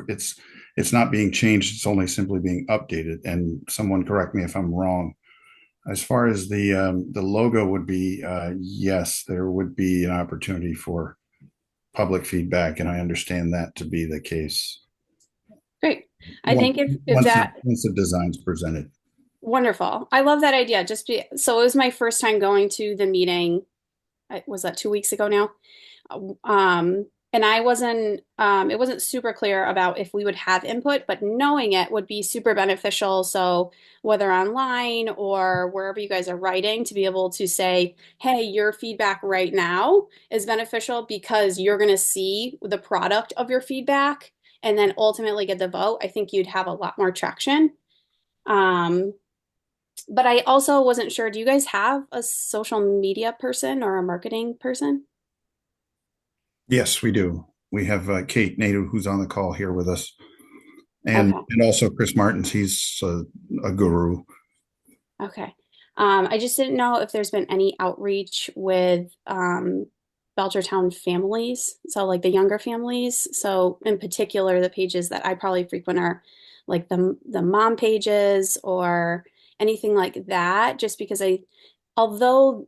it's not being changed. It's only simply being updated. And someone correct me if I'm wrong. As far as the logo would be, yes, there would be an opportunity for public feedback, and I understand that to be the case. Great. I think if that once the design's presented. wonderful. I love that idea. So it was my first time going to the meeting. Was that 2 weeks ago now? And I wasn't, it wasn't super clear about if we would have input, but knowing it would be super beneficial. So whether online or wherever you guys are writing, to be able to say, hey, your feedback right now is beneficial because you're going to see the product of your feedback and then ultimately get the vote. I think you'd have a lot more traction. But I also wasn't sure, do you guys have a social media person or a marketing person? Yes, we do. We have Kate Nadeau, who's on the call here with us, and Okay. and also Chris Martins. He's a guru. Okay. I just didn't know if there's been any outreach with Belchertown families, so like the younger families. So in particular, the pages that I probably frequent are like the mom pages or anything like that, just because although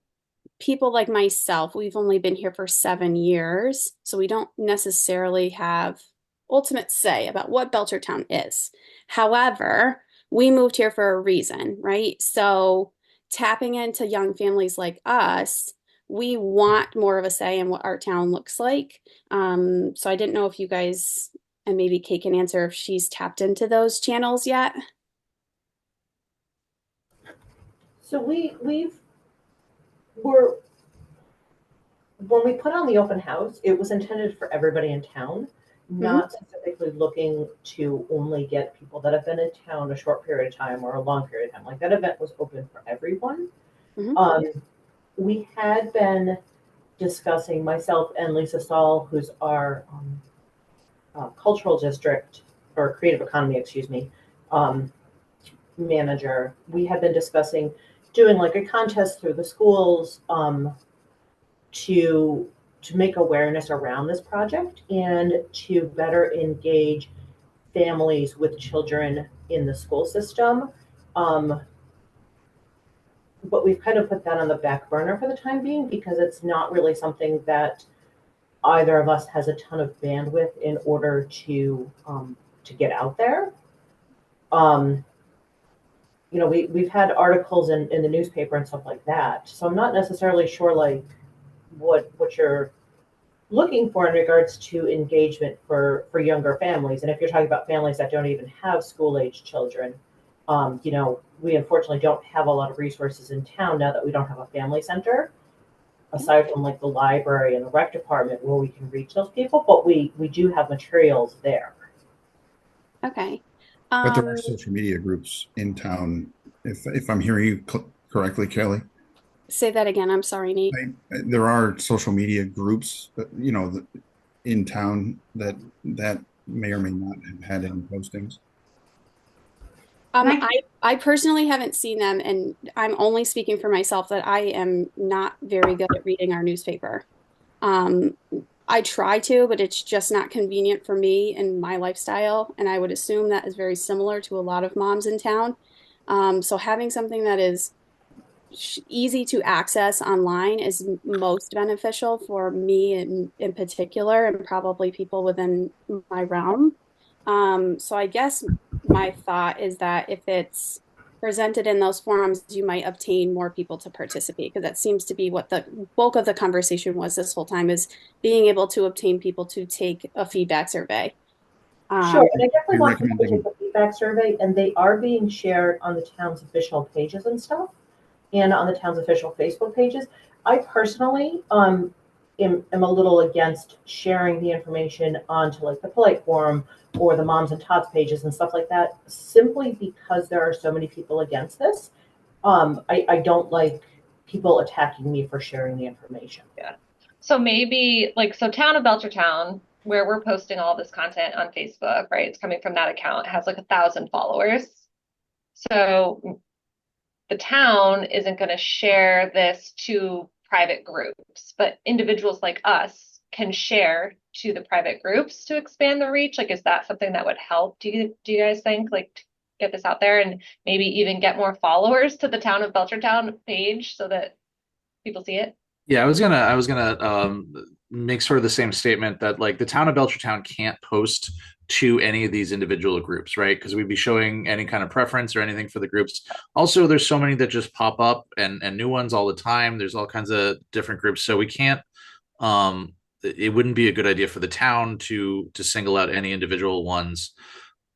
people like myself, we've only been here for 7 years, so we don't necessarily have ultimate say about what Belchertown is. However, we moved here for a reason, right? So tapping into young families like us, we want more of a say in what our town looks like. So I didn't know if you guys, and maybe Kate can answer if she's tapped into those channels yet. So we're when we put on the open house, it was intended for everybody in town, not specifically looking to only get people that have been in town a short period of time or a long period of time. Like that event was open for everyone. We had been discussing, myself and Lisa Stahl, who's our cultural district or creative economy, excuse me, manager. We had been discussing doing like a contest through the schools to make awareness around this project and to better engage families with children in the school system. But we've kind of put that on the back burner for the time being because it's not really something that either of us has a ton of bandwidth in order to get out there. You know, we've had articles in the newspaper and stuff like that. So I'm not necessarily sure like what you're looking for in regards to engagement for younger families. And if you're talking about families that don't even have school-age children, you know, we unfortunately don't have a lot of resources in town now that we don't have a family center, aside from like the library and the rec department where we can reach those people, but we do have materials there. Okay. But there are social media groups in town, if I'm hearing you correctly, Kelly. Say that again. I'm sorry, Nate. There are social media groups, you know, in town that may or may not have had any postings. I personally haven't seen them, and I'm only speaking for myself that I am not very good at reading our newspaper. I try to, but it's just not convenient for me and my lifestyle, and I would assume that is very similar to a lot of moms in town. So having something that is easy to access online is most beneficial for me in particular, and probably people within my realm. So I guess my thought is that if it's presented in those forums, you might obtain more people to participate, because that seems to be what the bulk of the conversation was this whole time, is being able to obtain people to take a feedback survey. Sure, and I definitely want people to take the feedback survey, and they are being shared on the town's official pages and stuff, and on the town's official Facebook pages. I personally am a little against sharing the information onto like the Polite Forum or the Moms and Tots pages and stuff like that, simply because there are so many people against this. I don't like people attacking me for sharing the information. Yeah. So maybe like, so Town of Belchertown, where we're posting all this content on Facebook, right? It's coming from that account, it has like 1,000 followers. So the town isn't going to share this to private groups, but individuals like us can share to the private groups to expand the reach? Like, is that something that would help? Do you guys think, like, to get this out there and maybe even get more followers to the Town of Belchertown page so that people see it? Yeah, I was gonna make sort of the same statement that like the town of Belchertown can't post to any of these individual groups, right? Because we'd be showing any kind of preference or anything for the groups. Also, there's so many that just pop up and new ones all the time. There's all kinds of different groups, so we can't. It wouldn't be a good idea for the town to single out any individual ones.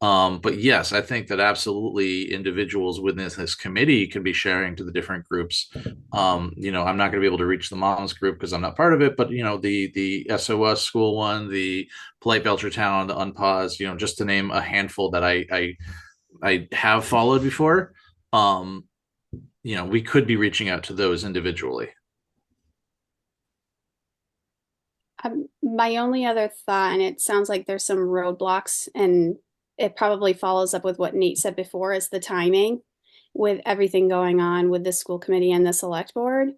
But yes, I think that absolutely individuals within this committee can be sharing to the different groups. I'm not going to be able to reach the moms group because I'm not part of it, but the SOS school one, the Polite Belchertown, the Unpause, just to name a handful that I have followed before. We could be reaching out to those individually. My only other thought, and it sounds like there's some roadblocks, and it probably follows up with what Nate said before, is the timing with everything going on with the school committee and the select board.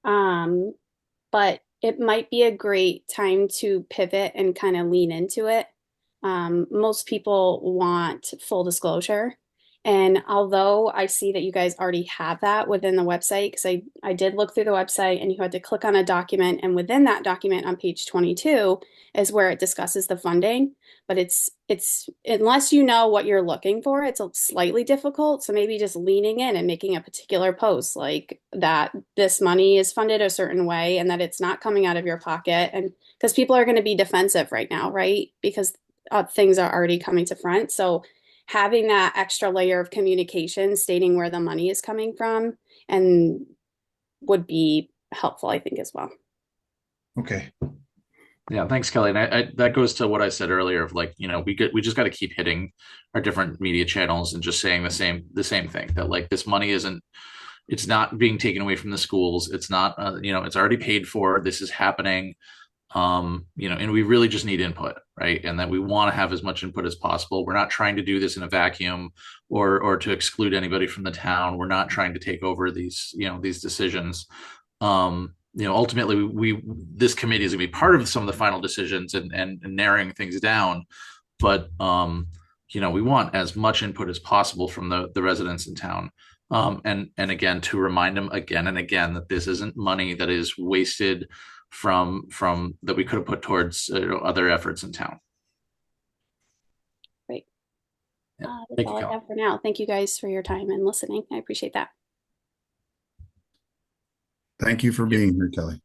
But it might be a great time to pivot and kind of lean into it. Most people want full disclosure. And although I see that you guys already have that within the website, because I did look through the website and you had to click on a document, and within that document on page 22 is where it discusses the funding. But it's unless you know what you're looking for, it's slightly difficult. So maybe just leaning in and making a particular post like that this money is funded a certain way and that it's not coming out of your pocket. And because people are going to be defensive right now, right? Because things are already coming to front. So having that extra layer of communication stating where the money is coming from and would be helpful, I think, as well. Okay. Yeah, thanks, Kelly. And that goes to what I said earlier of like, we just got to keep hitting our different media channels and just saying the same thing, that like this money it's not being taken away from the schools. It's not, it's already paid for. This is happening. And we really just need input, right? And that we want to have as much input as possible. We're not trying to do this in a vacuum or to exclude anybody from the town. We're not trying to take over these decisions. Ultimately this committee is going to be part of some of the final decisions and narrowing things down. But we want as much input as possible from the residents in town. And again, to remind them again and again that this isn't money that is wasted from that we could have put towards other efforts in town. Great. Yeah. That's all I have for now. Thank you guys for your time and listening. I appreciate that. Thank you for being here, Kelly.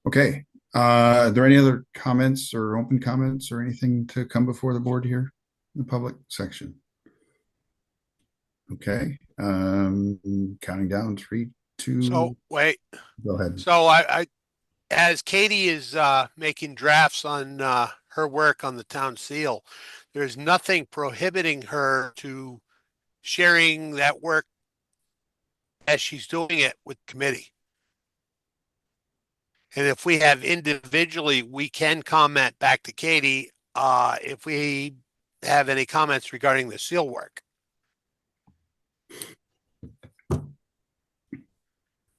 Okay. Are there any other comments or open comments or anything to come before the board here in the public section? Okay. Counting down 3, 2. So wait. Go ahead. So I as Katie is making drafts on her work on the town seal, there's nothing prohibiting her to sharing that work as she's doing it with committee. And if we have individually, we can comment back to Katie if we have any comments regarding the seal work.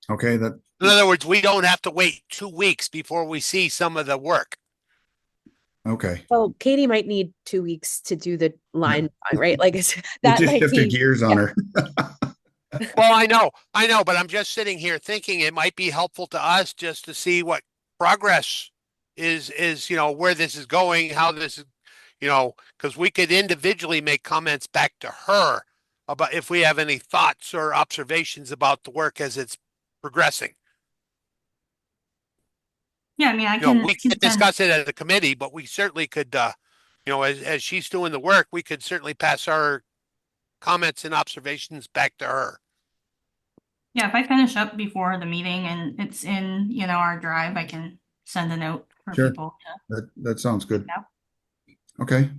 Okay. In other words, we don't have to wait 2 weeks before we see some of the work. Okay. Well, Katie might need 2 weeks to do the line, right? Like that just might shifted be gears on her. Well, I know, but I'm just sitting here thinking it might be helpful to us just to see what progress is, where this is going, how this is, because we could individually make comments back to her about if we have any thoughts or observations about the work as it's progressing. Yeah, I mean, I can. We can't discuss it as a committee, but we certainly could, as she's doing the work, we could certainly pass our comments and observations back to her. Yeah, if I finish up before the meeting and it's in, our drive, I can send a note for Sure. people. That sounds good. Yeah. Okay.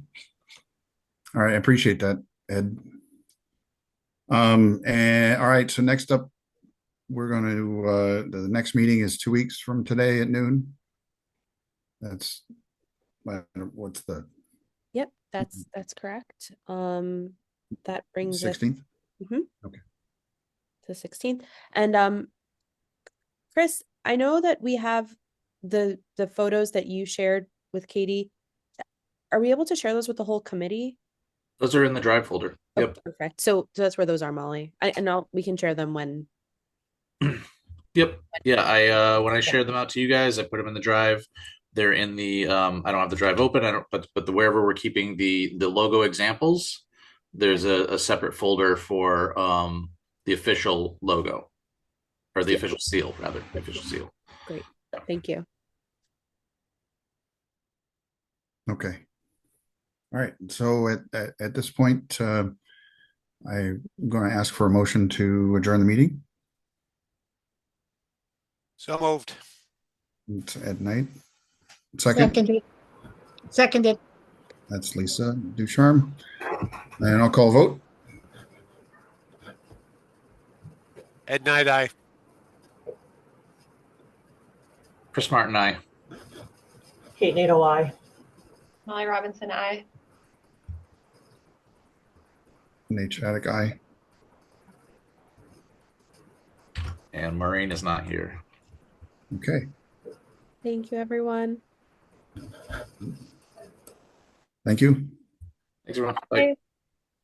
All right. I appreciate that, Ed. And all right. So next up, we're going to, the next meeting is 2 weeks from today at noon. That's, what's the? Yep, that's correct. That brings us 16th? Okay. The 16th. And Chris, I know that we have the photos that you shared with Katie, are we able to share those with the whole committee? Those are in the drive folder. Oh, Yep. perfect. So that's where those are, Molly. We can share them when. Yep. Yeah. When I shared them out to you guys, I put them in the drive. They're in the I don't have the drive open. I don't but the wherever we're keeping the logo examples, there's a separate folder for the official logo or the Yeah. official seal, rather, the official seal. Great. Thank you. Okay. All right. So at this point, I'm going to ask for a motion to adjourn the meeting. So moved. It's at night. Second. Seconded. That's Lisa Ducharme. And I'll call vote. Ed Night, aye. Chris Martin, aye. Kate Nato, I. Molly Robinson, aye. Nate Shattuck, aye. And Maureen is not here. Okay. Thank you, everyone. Thank you. Thanks, everyone. Bye.